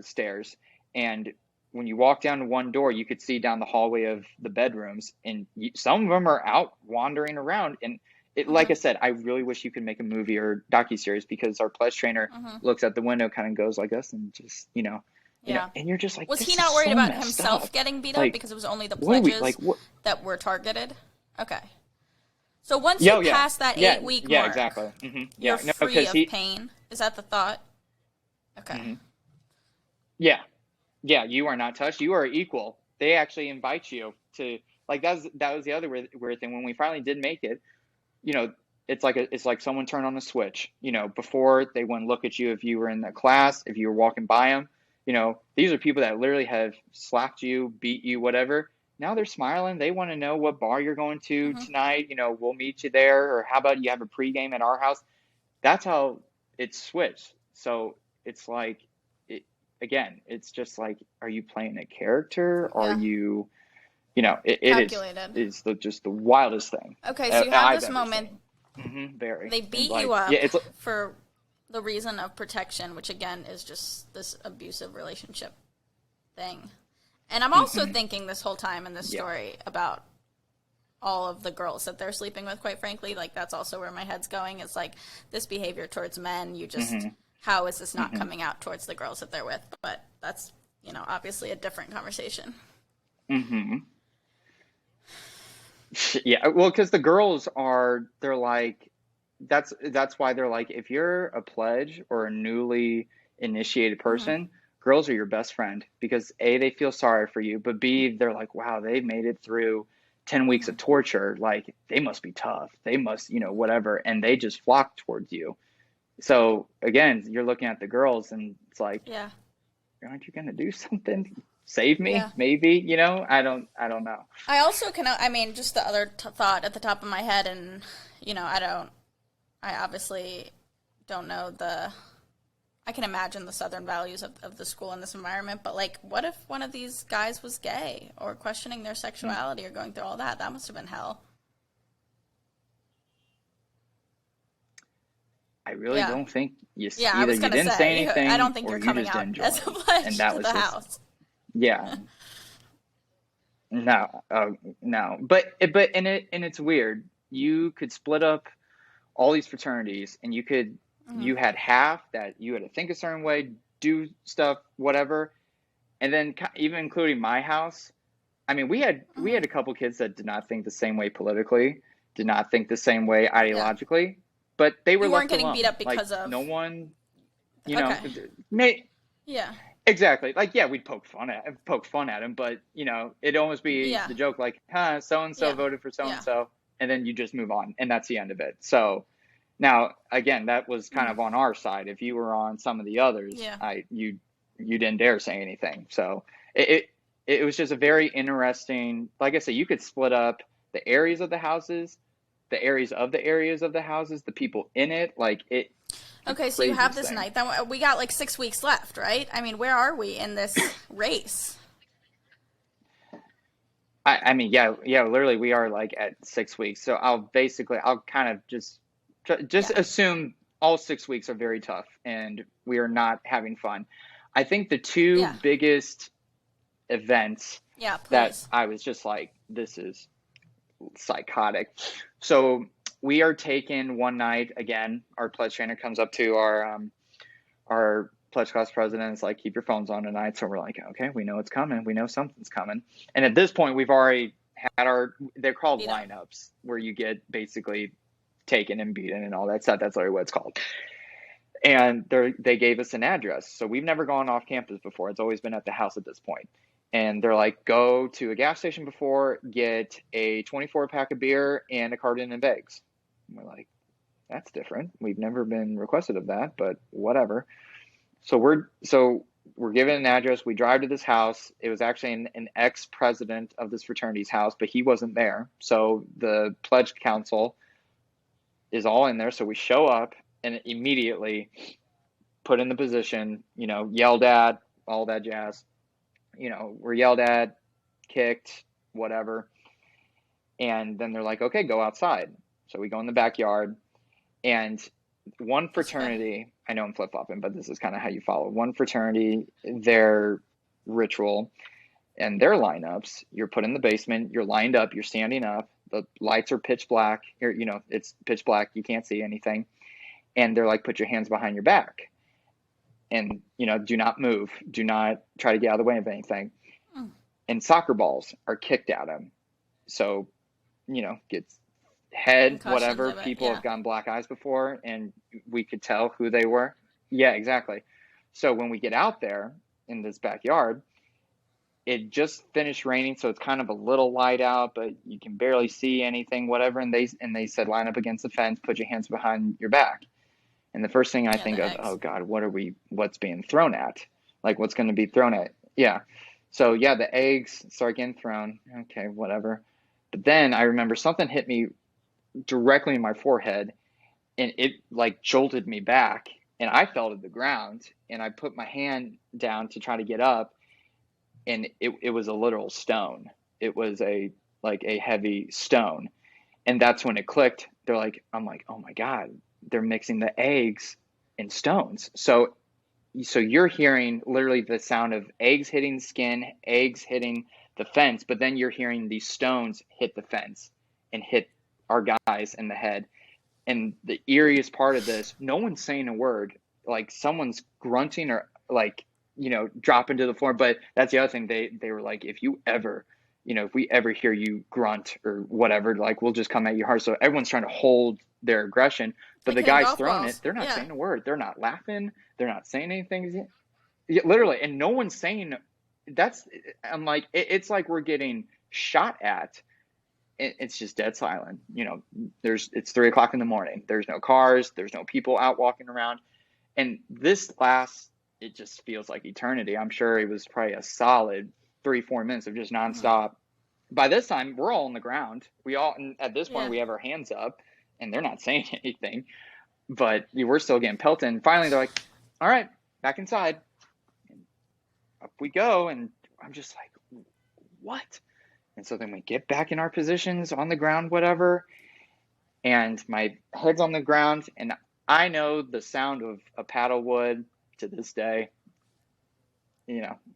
stairs, and when you walk down to one door, you could see down the hallway of the bedrooms, and some of them are out wandering around. And like I said, I really wish you could make a movie or docuseries, because our pledge trainer looks out the window, kind of goes like this, and just, you know, and you're just like, was he not worried about himself getting beat up because it was only the pledges that were targeted? Okay. So once you pass that 8-week mark, exactly. You're free of pain. Is that the thought? Okay. Yeah, you are not touched. You are equal. They actually invite you to, like, that was the other weird thing. When we finally did make it, you know, it's like someone turned on a switch. You know, before they wouldn't look at you if you were in the class, if you were walking by them. You know, these are people that literally have slapped you, beat you, whatever. Now they're smiling. They want to know what bar you're going to tonight. You know, we'll meet you there. Or how about you have a pregame at our house? That's how it's switched. So it's like, again, it's just like, are you playing a character? Are you, you know, it is just the wildest thing. Okay, so you have this moment. Very. They beat you up for the reason of protection, which again is just this abusive relationship thing. And I'm also thinking this whole time in this story about all of the girls that they're sleeping with, quite frankly. Like, that's also where my head's going. It's like, this behavior towards men, you just, how is this not coming out towards the girls that they're with? But that's, you know, obviously a different conversation. Yeah, well, because the girls they're like, that's why they're like, if you're a pledge or a newly initiated person, girls are your best friend, because A, they feel sorry for you, but B, they're like, wow, they made it through 10 weeks of torture. Like, they must be tough. They must, you know, whatever. And they just flock towards you. So again, you're looking at the girls and it's like, aren't you going to do something? Save me, maybe, you know, I don't know. I also just the other thought at the top of my head, and, you know, I obviously don't know I can imagine the Southern values of the school in this environment, but, like, what if one of these guys was gay or questioning their sexuality or going through all that? That must have been hell. I really don't think I was you didn't say anything. I don't think you're coming out as a pledge to the house. Yeah. No. But it's weird. You could split up all these fraternities, and you had half that you had to think a certain way, do stuff, whatever. And then even including my house, I mean, we had a couple kids that did not think the same way politically, did not think the same way ideologically, but they were weren't getting alone. Beat up because like, of no one, Yeah. Exactly. Like, we'd poke fun at him, but, you know, it'd almost be the joke, like, so-and-so voted for so-and-so, and then you just move on, and that's the end of it. So, Now, again, that was kind Mm. of on our side. If you were on some of the others, Yeah. you didn't dare say anything. So it it was just a very interesting. Like I said, you could split up the areas of the houses, the areas of the areas of the houses, the people in it. Like the Okay, so you have craziest this thing. night. Then we got like 6 weeks left, right? I mean, where are we in this race? I mean, yeah, literally, we are like at 6 weeks. So I'll kind of just Yeah. assume all 6 weeks are very tough and we are not having fun. I think the two Yeah. biggest events Yeah, that please. I was just like, this is psychotic. So we are taken one night again. Our pledge trainer comes up to our pledge class president is like, keep your phones on tonight. So we're like, okay, we know it's coming. We know something's coming. And at this point, we've already had they're called Beat up. lineups, where you get basically taken and beaten and all that stuff. That's literally what it's called. And they gave us an address. So we've never gone off campus before. It's always been at the house at this point. And they're like, go to a gas station before, get a 24 pack of beer and a carton of eggs. And we're like, that's different. We've never been requested of that, but whatever. So we're given an address. We drive to this house. It was actually an ex-president of this fraternity's house, but he wasn't there. So the pledge council is all in there. So we show up and immediately put in the position, yelled at, all that jazz. We're yelled at, kicked, whatever. And then they're like, okay, go outside. So we go in the backyard, and one That's fair. fraternity, I know I'm flip flopping, but this is kind of how you follow. One fraternity, their ritual and their lineups, you're put in the basement, you're lined up, you're standing up, the lights are pitch black, it's pitch black, you can't see anything. And they're like, put your hands behind your back and, do not move, do not try to get out of the way of anything. Mm. And soccer balls are kicked at them. So, gets head, Concussions whatever. of it. People Yeah. have gotten black eyes before, and we could tell who they were. Yeah, exactly. So when we get out there in this backyard, it just finished raining, so it's kind of a little light out, but you can barely see anything, whatever. And they said, line up against the fence, put your hands behind your back. And the first thing I Yeah, think the of, eggs. oh God, what's being thrown at? Like, what's going to be thrown at? Yeah. So yeah, the eggs start getting thrown. Okay, whatever. But then I remember something hit me directly in my forehead, and it like jolted me back, and I fell to the ground, and I put my hand down to try to get up, and it was a literal stone. It was a heavy stone. And that's when it clicked. I'm like, oh my God, they're mixing the eggs and stones. So you're hearing literally the sound of eggs hitting skin, eggs hitting the fence, but then you're hearing these stones hit the fence and hit our guys in the head. And the eeriest part of this, no one's saying a word. Like someone's grunting or like, dropping to the floor. But that's the other thing. They were like, if we ever hear you grunt or whatever, like we'll just come at you hard. So everyone's trying to hold their aggression. It's But like the hitting guys golf throwing it, balls. they're not Yeah. saying a word. They're not laughing. They're not saying anything. Yeah, literally, and no one's saying that's. I'm like, it's like we're getting shot at. It's just dead silent. It's 3 o'clock in the morning. There's no cars. There's no people out walking around. And this lasts. It just feels like eternity. I'm sure it was probably a solid 3-4 minutes of just Hmm. nonstop. By this time, we're all on the ground. And at this point, Yeah. we have our hands up, and they're not saying anything. But we're still getting pelted. And finally, they're like, "All right, back inside." And up we go. And I'm just like, "What?" And so then we get back in our positions on the ground, whatever, and my head's on the ground, and I know the sound of a paddle wood to this day.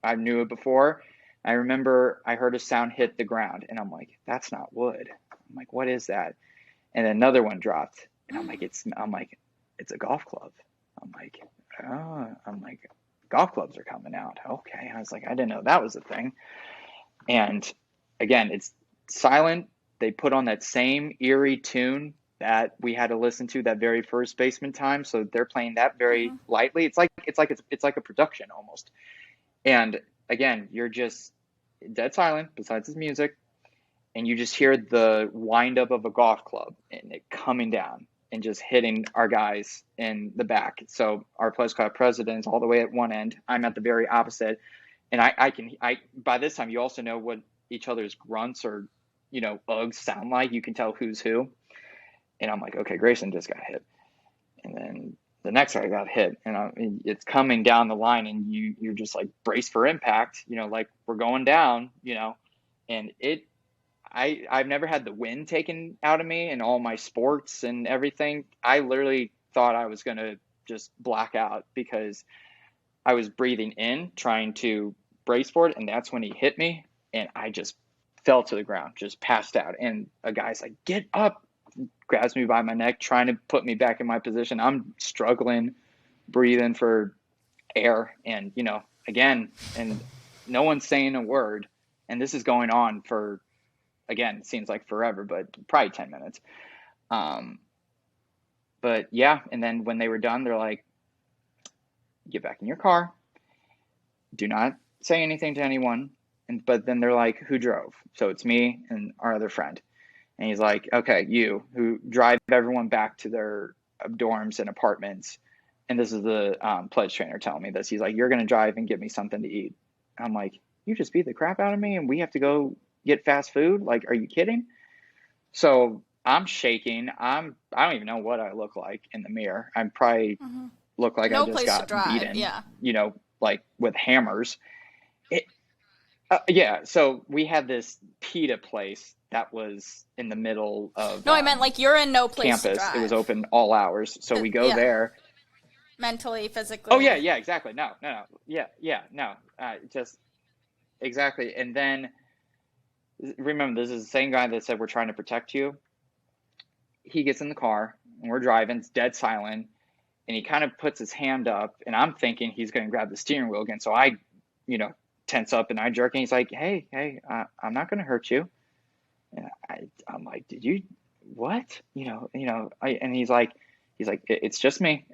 I knew it before. I remember I heard a sound hit the ground, and I'm like, that's not wood. I'm like, what is that? And another one dropped, and it's a golf club. I'm like, oh, golf clubs are coming out. Okay. I was like, I didn't know that was a thing. And again, it's silent. They put on that same eerie tune that we had to listen to that very first basement time, so they're playing that very Hmm. lightly. It's like a production almost. And again, you're just dead silent besides his music, and you just hear the wind up of a golf club and it coming down, and just hitting our guys in the back. So our pledge class president's all the way at one end. I'm at the very opposite. And I by this time, you also know what each other's grunts or, ughs sound like. You can tell who's who. And I'm like, okay, Grayson just got hit. And then the next guy got hit, and it's coming down the line, and you're just like brace for impact, like we're going down, and I've never had the wind taken out of me in all my sports and everything. I literally thought I was going to just black out because I was breathing in, trying to brace for it. And that's when he hit me, and I just fell to the ground, just passed out. And a guy's like, get up, grabs me by my neck, trying to put me back in my position. I'm struggling, breathing for air. And, again, and no one's saying a word. And this is going on for, again, it seems like forever, but probably 10 minutes. But yeah, and then when they were done, they're like, get back in your car. Do not say anything to anyone. But then they're like, who drove? So it's me and our other friend. And he's like, okay, you who drive everyone back to their dorms and apartments. And this is the pledge trainer telling me this. He's like, you're going to drive and get me something to eat. I'm like, you just beat the crap out of me and we have to go get fast food? Like, are you kidding? So I'm shaking. I don't even know what I look like in the mirror. I probably look like No I just place to got drive. beaten, Yeah. Like with hammers. Yeah. So we had this pita place that was in the middle of No, I meant like you're in no place to campus. drive. It was open all hours. So we go Yeah. there. Mentally, physically. Oh yeah, exactly. No. Yeah, no. Just exactly. And then remember, this is the same guy that said we're trying to protect you. He gets in the car and we're driving. It's dead silent, and he kind of puts his hand up, and I'm thinking he's going to grab the steering wheel again. So I, tense up and I jerk, and he's like, "Hey, I'm not going to hurt you." And I'm like, "Did you what?" And he's like, "It's just me.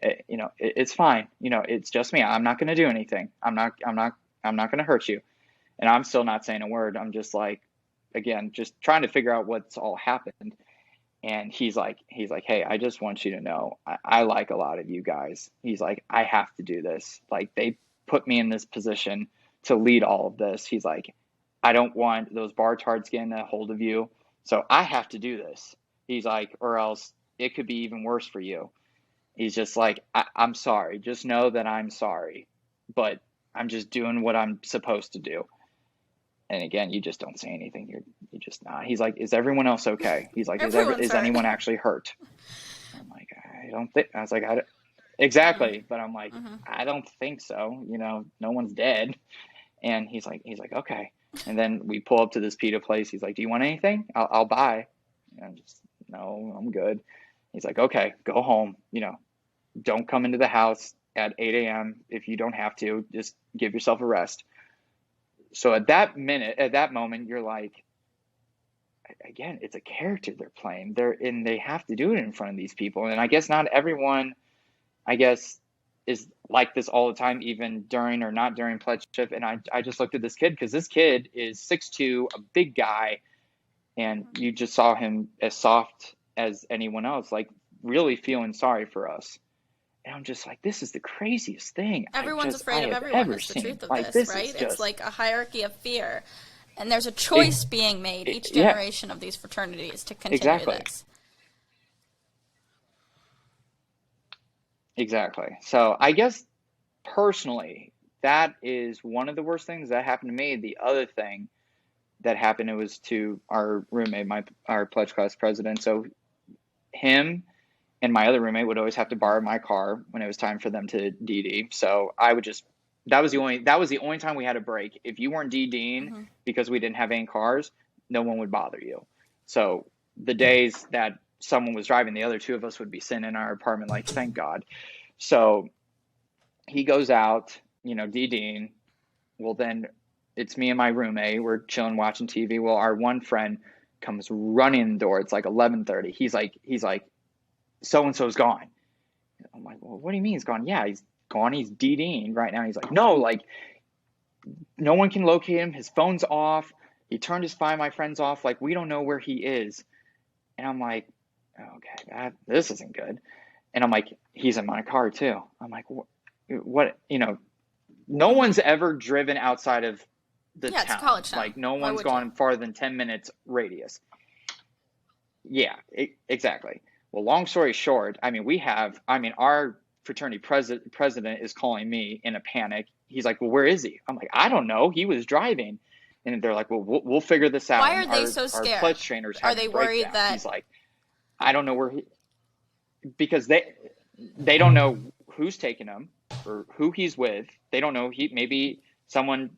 It's fine. It's just me. I'm not going to do anything. I'm not going to hurt you." And I'm still not saying a word. I'm just like, again, just trying to figure out what's all happened. And he's like, hey, I just want you to know, I like a lot of you guys. He's like, I have to do this. Like, they put me in this position to lead all of this. He's like, I don't want those bartards getting a hold of you. So I have to do this. He's like, or else it could be even worse for you. He's just like, I'm sorry. Just know that I'm sorry. But I'm just doing what I'm supposed to do. And again, you just don't say anything. You're just not. He's like, is everyone else okay? He's like, is anyone actually hurt? I'm like, I don't think. I was like, exactly. But I'm like, I don't think so. No one's dead. And he's like, okay. And then we pull up to this pita place. He's like, do you want anything? I'll buy. And I'm just, no, I'm good. He's like, okay, go home. Don't come into the house at 8 a.m. if you don't have to. Just give yourself a rest. So at that moment, you're like, again, it's a character they're playing. And they have to do it in front of these people. And I guess not everyone, is like this all the time, even during or not during pledgeship. And I just looked at this kid, because this kid is 6'2", a big guy, and you just saw him as soft as anyone else, like really feeling sorry for us. And I'm just like, this is the craziest thing Everyone's afraid of everyone. That's the truth of this, right? It's like a hierarchy of fear. And there's a choice being made each generation of these fraternities to continue this. Exactly. So I guess personally, that is one of the worst things that happened to me. The other thing that happened, it was to our roommate, our pledge class president. So him and my other roommate would always have to borrow my car when it was time for them to DD. So I would just, that was the only time we had a break. If you weren't DDing because we didn't have any cars, no one would bother you. So the days that someone was driving, the other two of us would be sitting in our apartment like, thank God. So he goes out, DDing. Well, then it's me and my roommate. We're chilling, watching TV. Well, our one friend comes running in the door. It's like 11:30. He's like, so-and-so's gone. I'm like, well, what do you mean he's gone? Yeah, he's gone. He's DDing right now. He's like, no, like, no one can locate him. His phone's off. He turned his Find My Friends off. Like, we don't know where he is. And I'm like, okay, this isn't good. And I'm like, he's in my car too. I'm like, what, no Mm-hmm. one's ever driven outside of the Yeah, it's a town. college town. Like, no Why one's would you? gone farther than 10 minutes radius. Yeah, exactly. Well, long story short, our fraternity president is calling me in a panic. He's like, well, where is he? I'm like, I don't know. He was driving. And they're like, well, we'll figure this out. Why And are they so our scared? pledge trainer's Are having they a worried breakdown. that? He's like, I don't know where because they don't know who's taking him or who he's with. They don't know. Maybe someone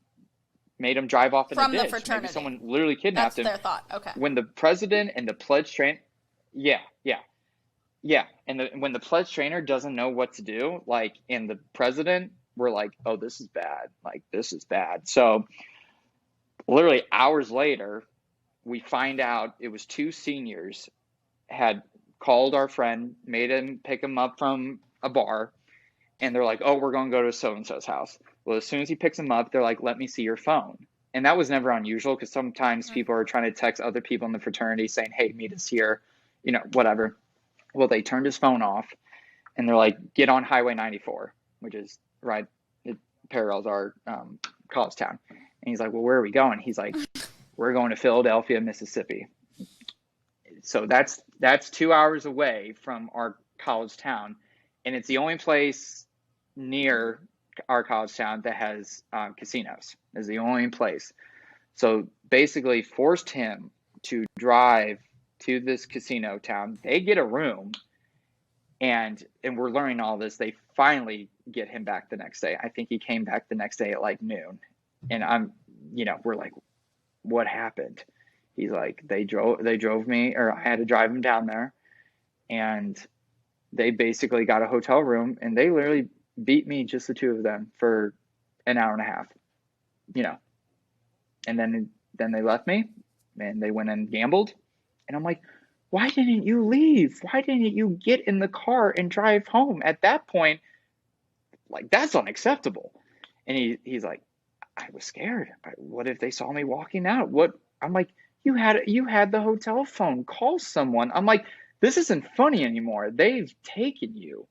made him drive off in a From the ditch. Maybe fraternity. someone literally kidnapped That's him. their thought. Okay. When the president and the pledge train, yeah, yeah, yeah, and when the pledge trainer doesn't know what to do, like, and the president, we're like, oh, this is bad. Like, this is bad. So literally hours later, we find out it was two seniors had called our friend, made him pick him up from a bar, and they're like, oh, we're going to go to so and so's house. Well, as soon as he picks him up, they're like, let me see your phone. And that was never unusual because sometimes people are trying to text other people in the fraternity saying, hey, meet us here, whatever. Well, they turned his phone off and they're like, get on Highway 94, which is right, it parallels our college town. And he's like, well, where are we going? He's like, we're going to Philadelphia, Mississippi. So that's 2 hours away from our college town, and it's the only place near our college town that has casinos. Is the only place. So basically, forced him to drive to this casino town. They get a room, and we're learning all this. They finally get him back the next day. I think he came back the next day at like noon, and we're like, what happened? He's like, they drove me, or I had to drive him down there, and they basically got a hotel room, and they literally beat me, just the two of them, for an hour and a half, and then they left me, and they went and gambled, and I'm like, why didn't you leave? Why didn't you get in the car and drive home? At that point, like, that's unacceptable. And he's like, I was scared. What if they saw me walking out? What? I'm like, you had the hotel phone. Call someone. I'm like, this isn't funny anymore. They've taken you,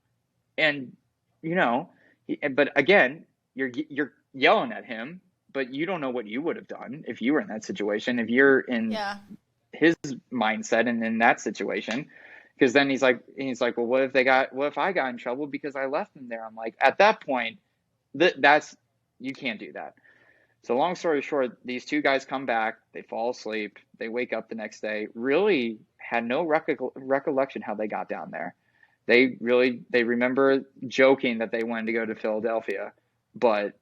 and but again, you're yelling at him, but you don't know what you would have done if you were in that situation. If you're in Yeah. his mindset and in that situation, because then he's like, well, what if I got in trouble because I left them there? I'm like, at that point, that's you can't do that. So long story short, these two guys come back, they fall asleep, they wake up the next day, really had no recollection how they got down there. They remember joking that they wanted to go to Philadelphia, but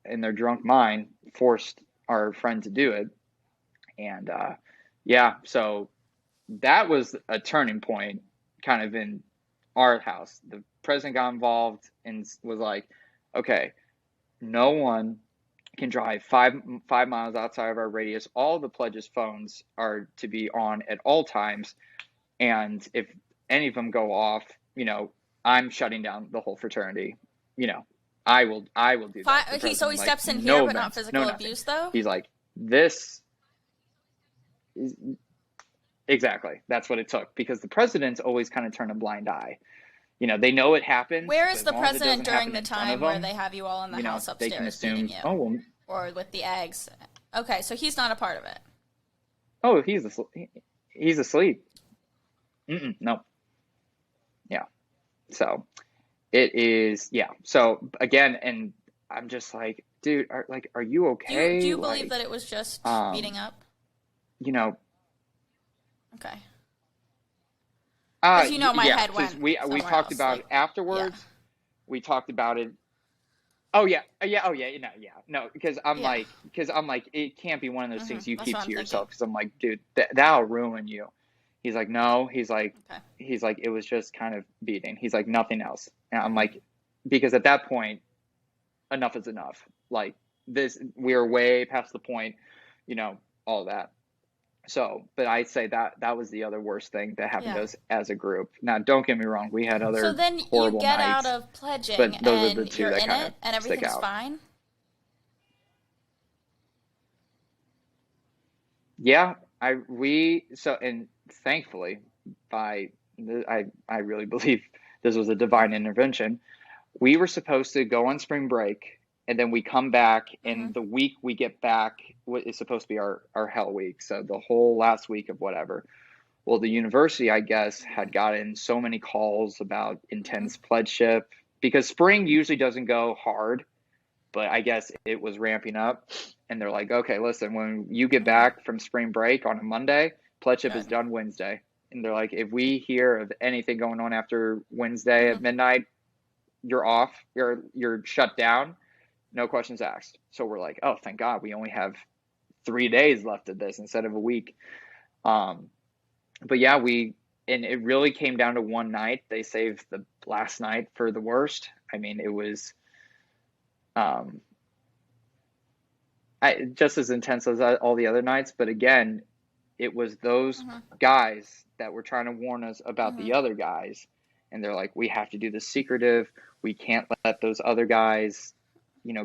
in their drunk mind, forced our friend to do it. And so that was a turning point kind of in our house. The president got involved and was like, okay, no one can drive 5 miles outside of our radius. All the pledges phones are to be on at all times, and if any of them go off, I'm shutting down the whole fraternity. I will do that. So he like, steps in no here, but not events, physical no abuse, though. He's like, this is exactly, that's what it took, because the president's always kind of turn a blind eye. They know it happens. Where is but the as long as it president doesn't during happen the in front time of where them, they have you all in the house they can upstairs beating assume, you? oh, well, Or with the eggs? Okay, so he's not a part of it. oh, he's asleep. No. Yeah. So it is, yeah. So again, and I'm just like, dude, are you okay? Do you believe Like, that it was just beating up? you know, Okay. Because my yeah, head because went we somewhere talked else, about like, it afterwards. yeah. We talked about it. Oh yeah, yeah, oh yeah, no, because I'm Yeah. like, it can't be one of those things you That's keep what I'm to yourself. thinking. Because I'm like, dude, that'll ruin you. He's like, no. Okay. He's like, it was just kind of beating. He's like, nothing else. And I'm like, because at that point, enough is enough. Like, this, we're way past the point, all that. So, but I'd say that was the other worst thing that happened to us as a group. Now, don't get me wrong, we had So other then you horrible get nights, out of pledging but those are the and two you're that in kind it of and stick everything's out. fine? Yeah, and thankfully by, I really believe this was a divine intervention. We were supposed to go on spring break, and then we come back, Mm-hmm. and the week we get back is supposed to be our hell week. So the whole last week of whatever. Well, the university, I guess, had gotten so many calls about Mm-hmm. intense pledgeship because spring usually doesn't go hard, but I guess it was ramping up. And they're like, okay, listen, when you get Mm-hmm. back from spring break on a Monday, pledgeship is Good. done Wednesday. And they're like, if we hear of anything going on after Wednesday Mm-hmm. at midnight, you're off, you're shut down, no questions asked. So we're like, oh, thank God, we only have 3 days left of this instead of a week. Um, but yeah, and it really came down to one night. They saved the last night for the worst. I mean, it was um, just as intense as all the other nights. But again, it was those Mm-hmm. guys that were trying to warn us about Mm-hmm. the other guys. And they're like, we have to do this secretive. We can't let those other guys,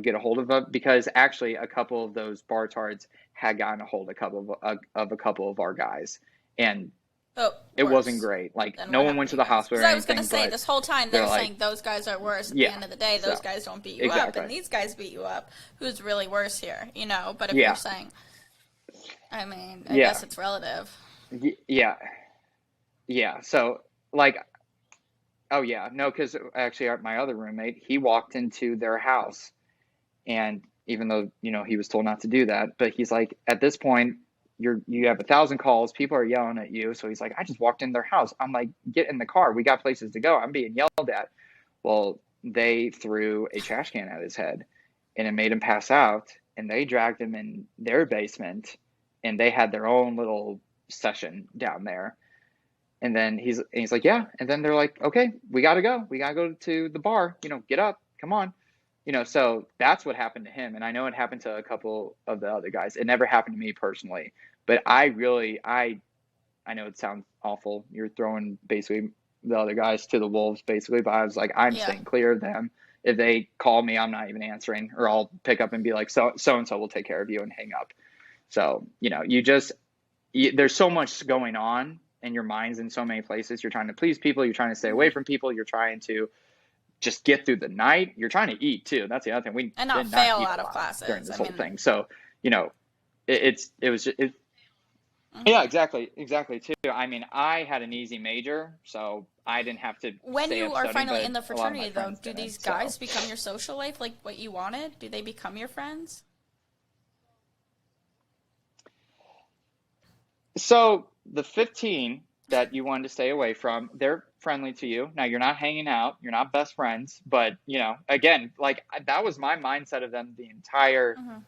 get a hold of it, because actually a couple of those Bartards had gotten a hold of a couple of our guys. And Oh, it wasn't worse. great. Like, Then no what one happened went to to you the guys? hospital Because or I was gonna anything, say but this whole time they're they're like, saying those guys are worse. At the yeah. end of the day, those So, guys don't beat you up, exactly. and these guys beat you up. Who's really worse here? But if you're Yeah. saying, I mean, I Yeah. guess it's relative. Yeah. Yeah. So, like, oh, yeah. No, because actually, my other roommate, he walked into their house. And even though, he was told not to do that, but he's like, at this point, you have 1,000 calls, people are yelling at you. So he's like, I just walked in their house. I'm like, get in the car. We got places to go. I'm being yelled at. Well, they threw a trash can at his head and it made him pass out. And they dragged him in their basement and they had their own little session down there. And then he's like, yeah. And then they're like, okay, we got to go. We got to go to the bar. Get up. Come on. So that's what happened to him. And I know it happened to a couple of the other guys. It never happened to me personally. But I know it sounds awful. You're throwing basically the other guys to the wolves, basically. But I was like, I'm Yeah. staying clear of them. If they call me, I'm not even answering, or I'll pick up and be like, so and so will take care of you, and hang up. So, there's so much going on and your mind's in so many places. You're trying to please people, you're trying to stay away Hmm. from people, you're trying to just get through the night, you're trying to eat too. That's the other thing. We And not did not fail eat a out of lot during classes. this I whole mean, thing. So, it was just, yeah, hmm exactly too. I mean, I had an easy major, so I didn't have to when stay you up are studying, finally but in the a lot of my fraternity, though, friends do these didn't. So, guys become your social life like what you wanted? Do they become your friends? the 15 that you wanted to stay away from, they're friendly to you. Now you're not hanging out, you're not best friends, but again, like that was my mindset of them the Hmm.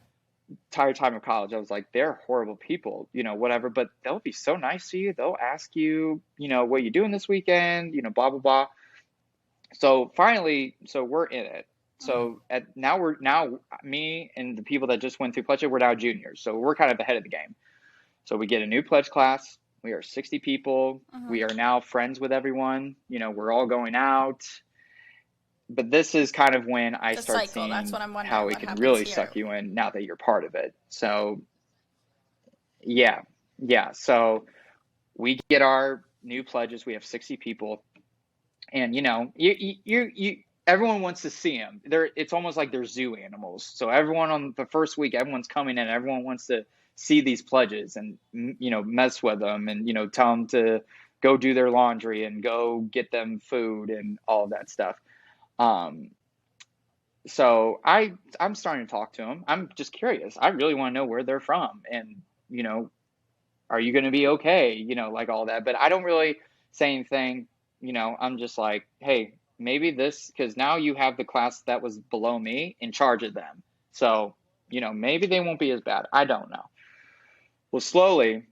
entire time of college. I was like, they're horrible people, whatever, but they'll be so nice to you. They'll ask you, what you doing this weekend, blah blah blah. So finally, so we're in it. Hmm. So now me and the people that just went through pledge, we're now juniors. So we're kind of ahead of the game. So we get a new pledge class. We are 60 people. Hmm. We are now friends with everyone. We're all going out. But this is kind of when I The start cycle. That's seeing what I'm wondering. how it What can happens really here? suck you in now that you're part of it. So, yeah, yeah. So we get our new pledges. We have 60 people. And, everyone wants to see them. It's almost like they're zoo animals. So everyone on the first week, everyone's coming in. Everyone wants to see these pledges and mess with them and tell them to go do their laundry and go get them food and all of that stuff. Um, so I'm starting to talk to them. I'm just curious. I really want to know where they're from and you know are you going to be okay? Like all that. But I don't really say anything. I'm just like, hey, maybe this, because now you have the class that was below me in charge of them. So, maybe they won't be as bad. I don't know. Well, slowly,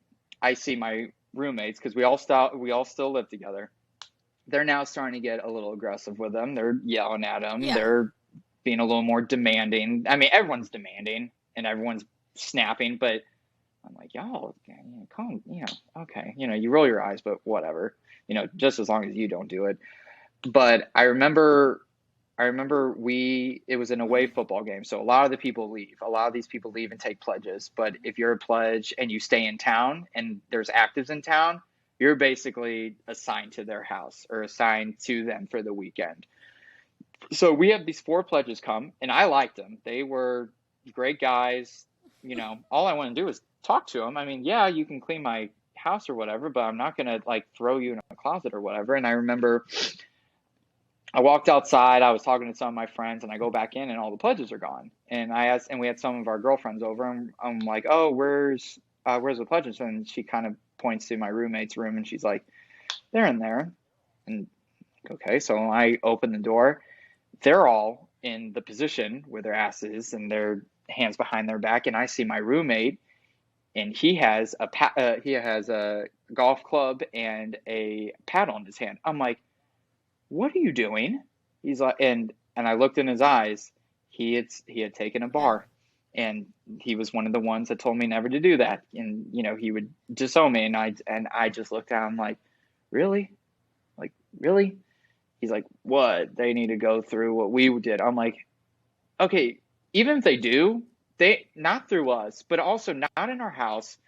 I see my roommates, because we all still live together. They're now starting to get a little aggressive with them. They're yelling at them. Yeah. They're being a little more demanding. I mean, everyone's demanding and everyone's snapping, but I'm like, y'all, calm, okay, you roll your eyes, but whatever, just as long as you don't do it. But I remember it was an away Hmm. football game, so a lot of the people leave. A lot of these people leave and take pledges. But if you're a pledge and you stay in town and there's actives in town, you're basically assigned to their house or assigned to them for the weekend. So we have these four pledges come, and I liked them. They were great guys. All I want to do is talk to them. I mean, yeah, you can clean my house or whatever, but I'm not going to like throw you in a closet or whatever. And I remember I walked outside, I was talking to some of my friends, and I go back in and all the pledges are gone. And I asked, and we had some of our girlfriends over, and I'm like, "Oh, where's the pledges?" And she kind of points to my roommate's room, and she's like, "They're in there." And okay, so I open the door. They're all in the position where their ass is and their hands behind their back, and I see my roommate, and he has a golf club and a paddle in his hand. I'm like, "What are you doing?" He's like, and I looked in his eyes. He had taken a Yeah. bar, and he was one of the ones that told me never to do that, and he would disown me, and I just looked at him like, really, like really. He's like, "What? They need to go through what we did." I'm like, "Okay, even if they do, they not through us, but also not in our house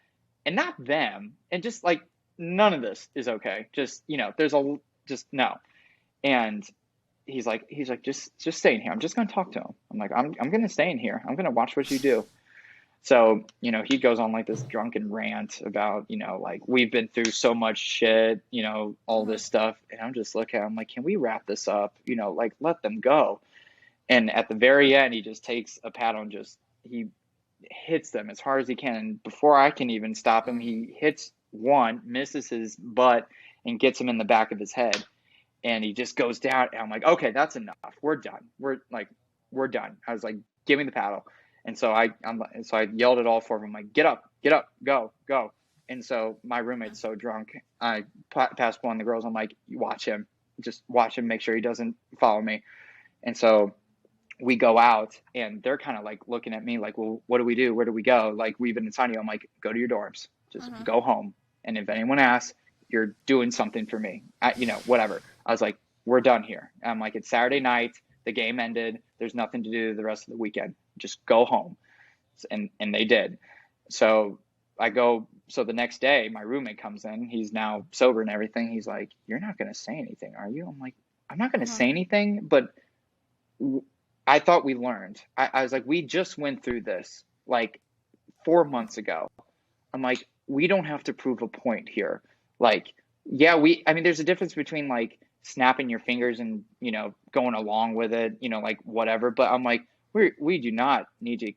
and not them, and just like none of this is okay. Just there's a just no." And he's like, just stay in here. I'm just gonna talk to him. I'm like, I'm gonna stay in here. I'm gonna watch what you do. So, he goes on like this drunken rant about, like we've been through so much shit, all Hmm. this stuff. And I'm just looking at him like, can we wrap this up? Like let them go. And at the very end, he just takes a paddle and he hits them as hard as he can. And before I can even stop him, he hits one, misses his butt, and gets him in the back of his head. And he just goes down. And I'm like, okay, that's enough. We're done. We're done. I was like, give me the paddle. And so I yelled at all four of them, like, get up, go, go. And so my roommate's so drunk, I passed one of the girls. I'm like, you watch him, just watch him, make sure he doesn't follow me. And so we go out, and they're kind of like looking at me like, well, what do we do? Where do we go? Like, we've been inside you. I'm like, go to your dorms, just Hmm. go home. And if anyone asks, you're doing something for me, whatever. I was like, we're done here. I'm like, it's Saturday night. The game ended. There's nothing to do the rest of the weekend. Just go home. And they did. So so the next day, my roommate comes in. He's now sober and everything. He's like, you're not going to say anything, are you? I'm like, I'm not going to Hmm. say anything, but I thought we learned. I was like, we just went through this like 4 months ago. I'm like, we don't have to prove a point here. Like, yeah, I mean, there's a difference between like snapping your fingers and, going along with it, like whatever. But I'm like, we do not need to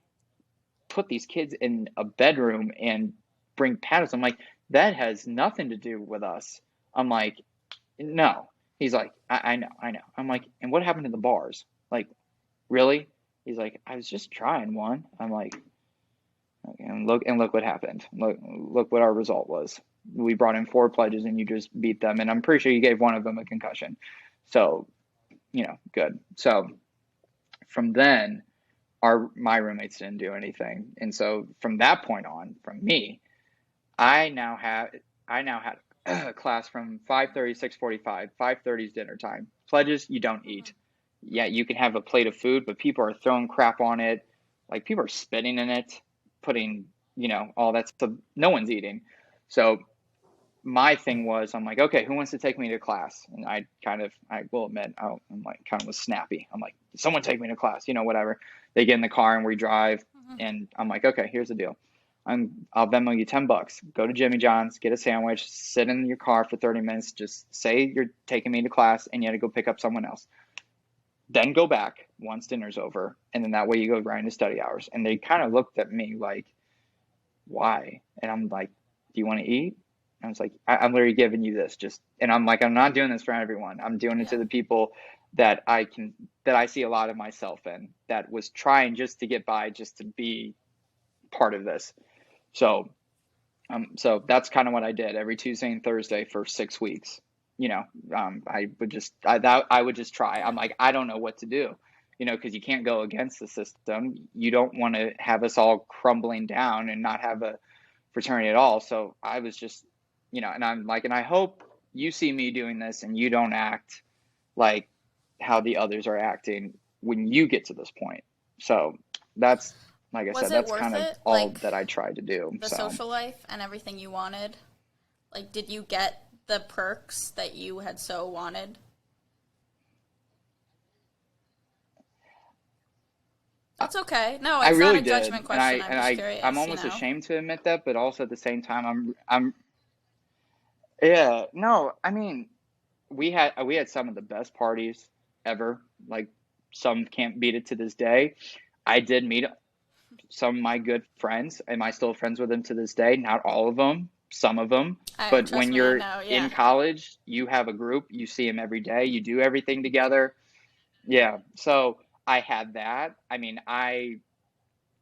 put these kids in a bedroom and bring paddles. I'm like, that has nothing to do with us. I'm like, no. He's like, I know, I know. I'm like, and what happened to the bars? Like, really? He's like, I was just trying one. I'm like, okay, and look what happened. Look what our result was. We brought in four pledges and you just beat them. And I'm pretty sure you gave one of them a concussion. So, good. So from then, my roommates didn't do anything. And so from that point on, from me, I now have I now had a class from 5:30 6:45. 5:30 is dinner time. Pledges you don't eat. Yeah, you can have a plate of food, but people are throwing crap on it. Like people are spitting in it, putting, all that stuff. No one's eating. So my thing was, I'm like, okay, who wants to take me to class? And I will admit, I'm like kind of was snappy. I'm like, someone take me to class, whatever. They get in the car and we drive, Hmm. and I'm like, okay, here's the deal. I'll Venmo you $10. Go to Jimmy John's, get a sandwich, sit in your car for 30 minutes. Just say you're taking me to class and you had to go pick up someone else. Then go back once dinner's over, and then that way you go right into study hours. And they kind of looked at me like, why? And I'm like, do you want to eat? And I was like, I'm literally giving you this. And I'm like, I'm not doing this for everyone. I'm doing it Yeah. to the people that I see a lot of myself in, that was trying just to get by, just to be part of this. So that's kind of what I did every Tuesday and Thursday for 6 weeks. I would just try. Yeah. I'm like, I don't know what to do, because you can't go against the system. You don't want to have us all crumbling down and not have a fraternity at all. So I was just, and I'm like, and I hope you see me doing this and you don't act like how the others are acting when you get to this point. So that's, like I Was said, it that's worth kind of it? all Like that I tried to do. the So social life and everything you wanted? Like, did you get the perks that you had so wanted? That's okay. No, I it's not really a did, judgment and I question. I'm and just I'm curious, you almost know? ashamed to admit that, but also at the same time, I'm yeah. No, I mean, we had some of the best parties ever. Like some can't beat it to this day. I did meet some of my good friends. Am I still friends with them to this day? Not all of them, some of them. But Trust when me, I you're know, in yeah. college, you have a group, you see them every day, you do everything together. Yeah. So I had that. I mean, I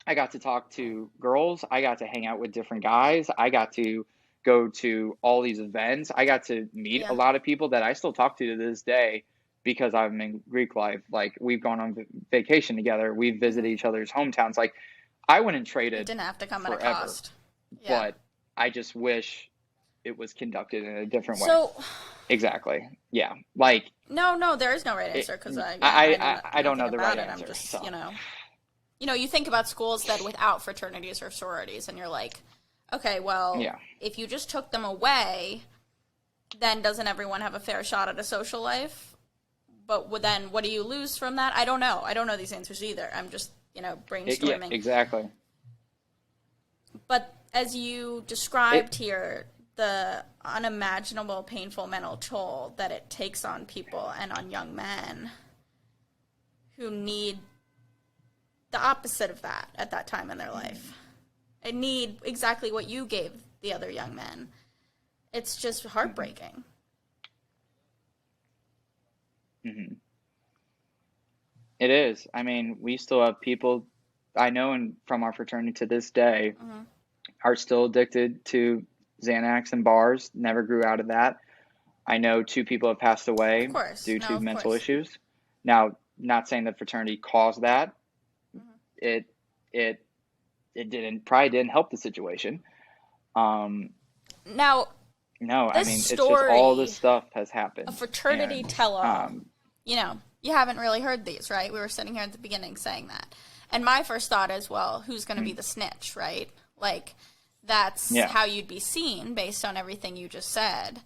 got to talk to girls. I got to hang out with different guys. I got to go to all these events. I got to meet a Yeah. lot of people that I still talk to this day because I'm in Greek life. Like we've gone on vacation together. We've visited each other's hometowns. Like I wouldn't trade It it didn't have to come at a forever, cost. Yeah. but I just wish it was conducted in a different way. So, Exactly. Yeah. Like no, there is no right it, answer because, again, I know I don't nothing know the right about it. I'm answer. just, So you think about schools that without fraternities or sororities, and you're like, okay, well, yeah. if you just took them away, then doesn't everyone have a fair shot at a social life? But then what do you lose from that? I don't know. I don't know these answers either. I'm just, Yeah, brainstorming. exactly. But as you It described here, the unimaginable painful mental toll that it takes on people and on young men who need the opposite of that at that time in their life. And need exactly what you gave the other young men. It's just heartbreaking. mm-hmm. It is. I mean, we still have people I know and from our fraternity to this day Mm-hmm. are still addicted to Xanax and bars, never grew out of that. I know two people have passed Of away course. due No, to of mental course. issues. Now, not saying that fraternity caused that. Mm-hmm. It it it probably didn't help the situation. Um, Now, no, I this mean, it's just all this story, stuff has a happened. fraternity And tell-all, you haven't really heard these, right? We were sitting here at the beginning saying that. And my first thought is, well, who's going to be the snitch, right? Like, that's yeah. how you'd be seen based on everything you just said.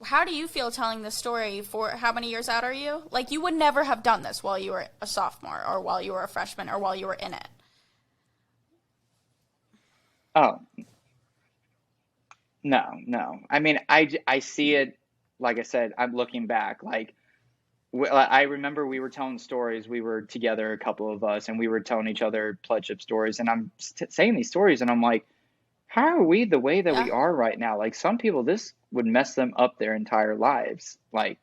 How do you feel telling this story for how many years out are you? Like, you would never have done this while you were a sophomore or while you were a freshman or while you were in it. Oh, no, no. I mean, I see it, like I said, I'm looking back. Like, I remember we were telling stories. We were together, a couple of us, and we were telling each other pledship stories. And I'm saying these stories, and I'm like, how are we the way that Yeah. we are right now? Like, some people, this would mess them up their entire lives. Like,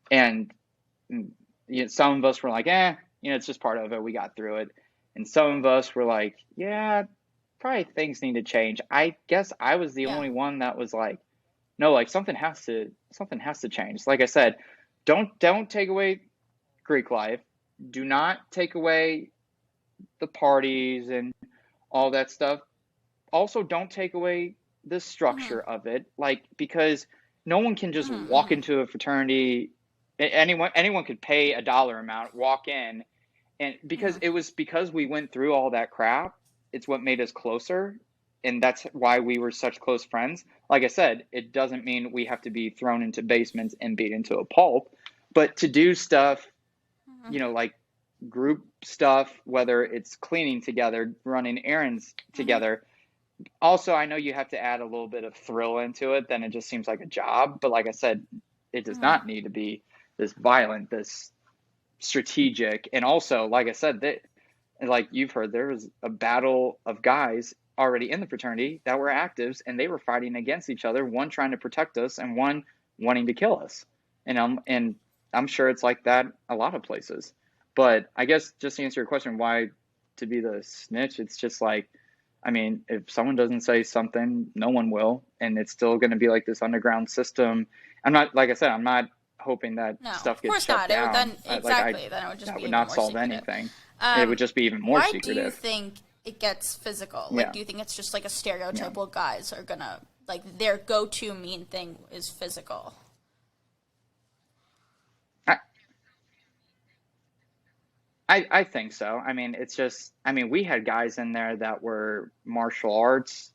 and some of us were like, it's just part of it. We got through it. And some of us were like, yeah, probably things need to change. I guess I was the Yeah. only one that was like, no, like something has to change. Like I said, don't take away Greek life. Do not take away the parties and all that stuff. Also, don't take away the Mm-hmm. structure of it, like because no one can just Mm-hmm. walk Mm-hmm. into a fraternity. Anyone could pay a dollar amount, walk in, and because Mm-hmm. because we went through all that crap, it's what made us closer, and that's why we were such close friends. Like I said, it doesn't mean we have to be thrown into basements and beat into a pulp, but to do stuff, Mm-hmm. like group stuff, whether it's cleaning together, running errands Mm-hmm. together. Also, I know you have to add a little bit of thrill into it, then it just seems like a job, but like I said, it does Mm-hmm. not need to be this violent, this strategic. And also, like I said, that like you've heard, there was a battle of guys already in the fraternity that were actives, and they were fighting against each other, one trying to protect us and one wanting to kill us. And I'm sure it's like that a lot of places. But I guess just to answer your question, why to be the snitch, it's just like, I mean, if someone doesn't say something, no one will, and it's still going to be like this underground system. I'm not, like I said, I'm not hoping that No, stuff of gets course shut not. It would down. then exactly. Then it would just That be would even not more solve secretive. anything. It would just be even more Why do you secretive. think it gets physical? Like, Yeah, do you think it's just like a yeah. stereotype? Well, guys are gonna like their go-to mean thing is physical. I, I think so. I mean, it's just, I mean, we had guys in there that were martial arts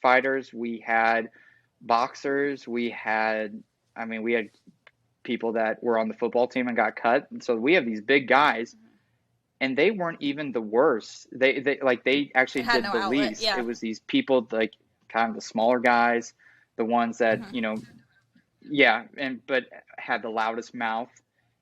fighters. We had boxers. I mean, we had people that were on the football team and got cut. And so we have these big guys, and they weren't even the worst. They like they They actually had did no the outlet. least. It Yeah. was these people like kind of the smaller guys, the ones that, Hmm. yeah, and but had the loudest mouth,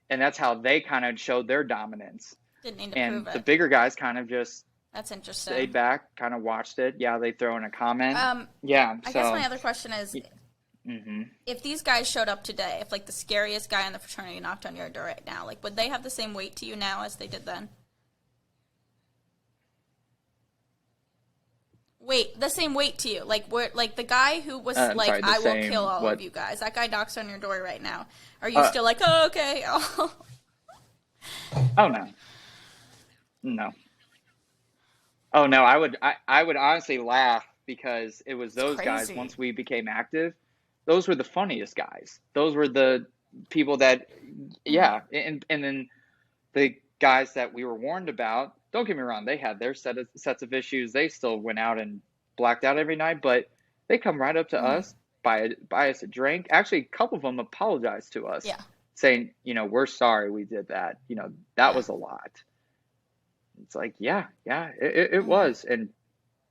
and that's how they kind of showed their dominance. Didn't need to And prove the it. bigger guys kind of just That's stayed interesting. back, kind of watched it. Yeah, they throw in a comment. Um, Yeah, I guess so my other question is, hmm if these guys showed up today, if like the scariest guy in the fraternity knocked on your door right now, like would they have the same weight to you now as they did then? Wait, the same weight to you? Like where, like the guy who was I'm like, sorry, the "I will kill same all of what? you guys." That guy knocks on your door right now. Are you Uh, still like, "Oh, okay"? Oh, oh no, no. Oh no, I would honestly laugh because it was it's those guys crazy. once we became active, those were the funniest guys. Those were the people that Hmm. yeah, and then the guys that we were warned about, don't get me wrong, they had their sets of issues. They still went out and blacked out every night, but they come right up to Hmm. us, buy us a drink. Actually, a couple of them apologized to us, Yeah, saying, we're sorry we did that. That yeah. was a lot. It's like, yeah, yeah, it Hmm. was. And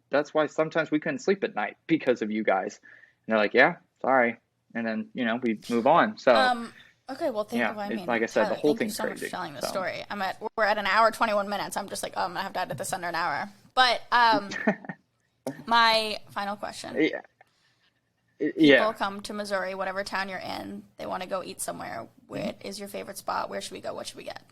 that's why sometimes we couldn't sleep at night because of you guys. And they're like, yeah, sorry. And then, we move on. So, Um. Okay. Well, yeah, I it's mean, like I said, the Tyler, whole thank you thing's so much for crazy. telling the So, story. We're at an hour 21 minutes. I'm just like, oh, I'm gonna have to edit this under an hour. But my final question: yeah, people yeah. come to Missouri, whatever town you're in, they want to go eat somewhere. Where is your favorite spot? Where should we go? What should we get?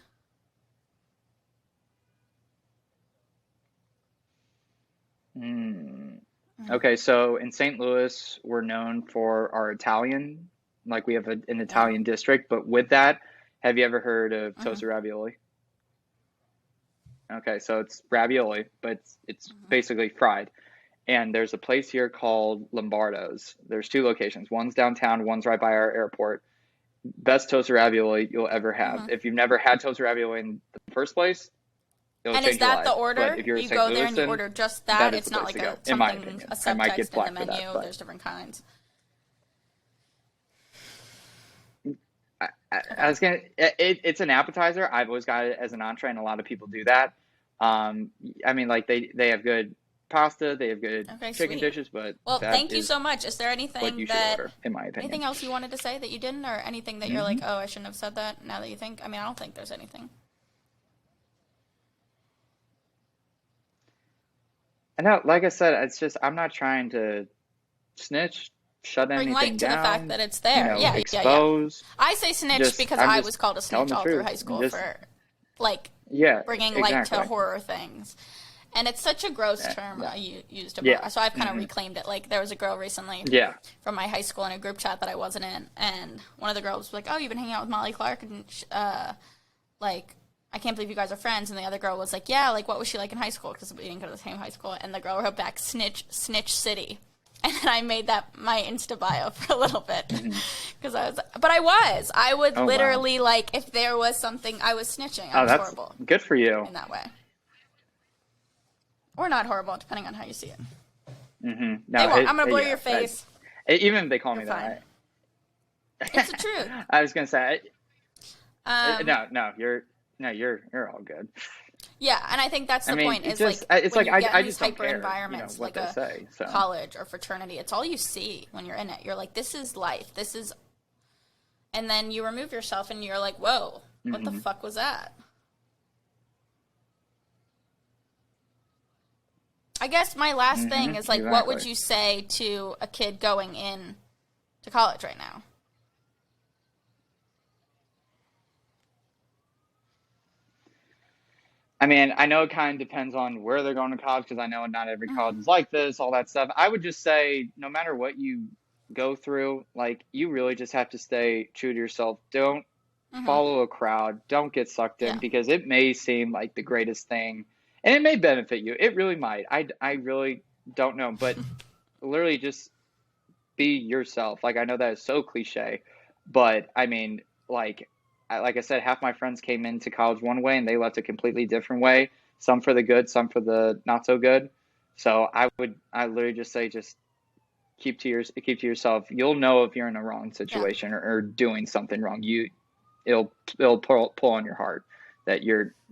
Mm. Hmm. Okay, so in St. Louis, we're known for our Italian, like we have an Yeah. Italian district. But with that, have you ever heard of Hmm. toasted ravioli? Okay, so it's ravioli, but it's basically fried. And there's a place here called Lombardo's. There's two locations. One's downtown, one's right by our airport. Best toasted ravioli you'll ever have. Hmm. If you've never had toasted ravioli in the first place, it'll And is change your that the life. But order? if you're a You St. go there and you Louisan, order just that that. is the It's not place to like go, a in my something a opinion. I might get subtext in the flack for that, menu. but There's different kinds. I Okay. was gonna. It's an appetizer. I've always got it as an entree, and a lot of people do that. Um, I mean, like they have good pasta, they have good Okay. chicken Sweet. dishes, but Well, that thank you is so much. Is there what anything you should that order, in my opinion. anything else you wanted to say that you didn't, or anything that you're like, hmm oh, I shouldn't have said that? Now that you think, I mean, I don't think there's anything. And now, like I said, it's just I'm not trying to snitch, shut Bring light anything to the fact down, that it's there. Yeah, yeah, yeah. expose. I say snitch Just because I'm I just was called a telling snitch the all through truth. high And school just for like yeah, bringing light to exactly. horror things. And it's such a gross term No. I used Yeah. so I've kind of hmm reclaimed it. Like there was a girl recently Yeah. from my high school in a group chat that I wasn't in, and one of the girls was like, "Oh, you've been hanging out with Molly Clark," and like, I can't believe you guys are friends. And the other girl was like, "Yeah, like what was she like in high school?" Because we didn't go to the same high school. And the girl wrote back, "Snitch, Snitch City." And then I made that my Insta bio for a little bit hmm because I would Oh wow. literally like if there was something I was snitching. I Oh, was that's horrible good for you. in that way, or not horrible depending on how you see it. They No, won't. I'm gonna blur yeah. your face. Even if they call You're me fine. that, It's the truth. I was gonna say, Um, no, you're all good. yeah, and I think that's I the mean, point is like it's when like you get in I these just don't hyper care, environments, what like they a say. So, college or fraternity, it's all you see when you're in it. You're like, this is life. This is, and then you remove yourself and you're like, whoa, what the hmm fuck was that? I guess my last thing is like, what would exactly. you say to a kid going in to college right now? I mean, I know it kind of depends on where they're going to college because I know not every college Hmm. is like this, all that stuff. I would just say, no matter what you go through, like you really just have to stay true to yourself. Don't Hmm. follow a crowd. Don't get sucked in Yeah. because it may seem like the greatest thing and it may benefit you. It really might. I really don't know, but literally just be yourself. Like I know that is so cliche, but I mean, like like I said, half my friends came into college one way and they left a completely different way. Some for the good, some for the not so good. So I literally just say, just keep to yourself. You'll know if you're in a wrong Yeah. situation or doing something wrong. It'll pull on your heart that you're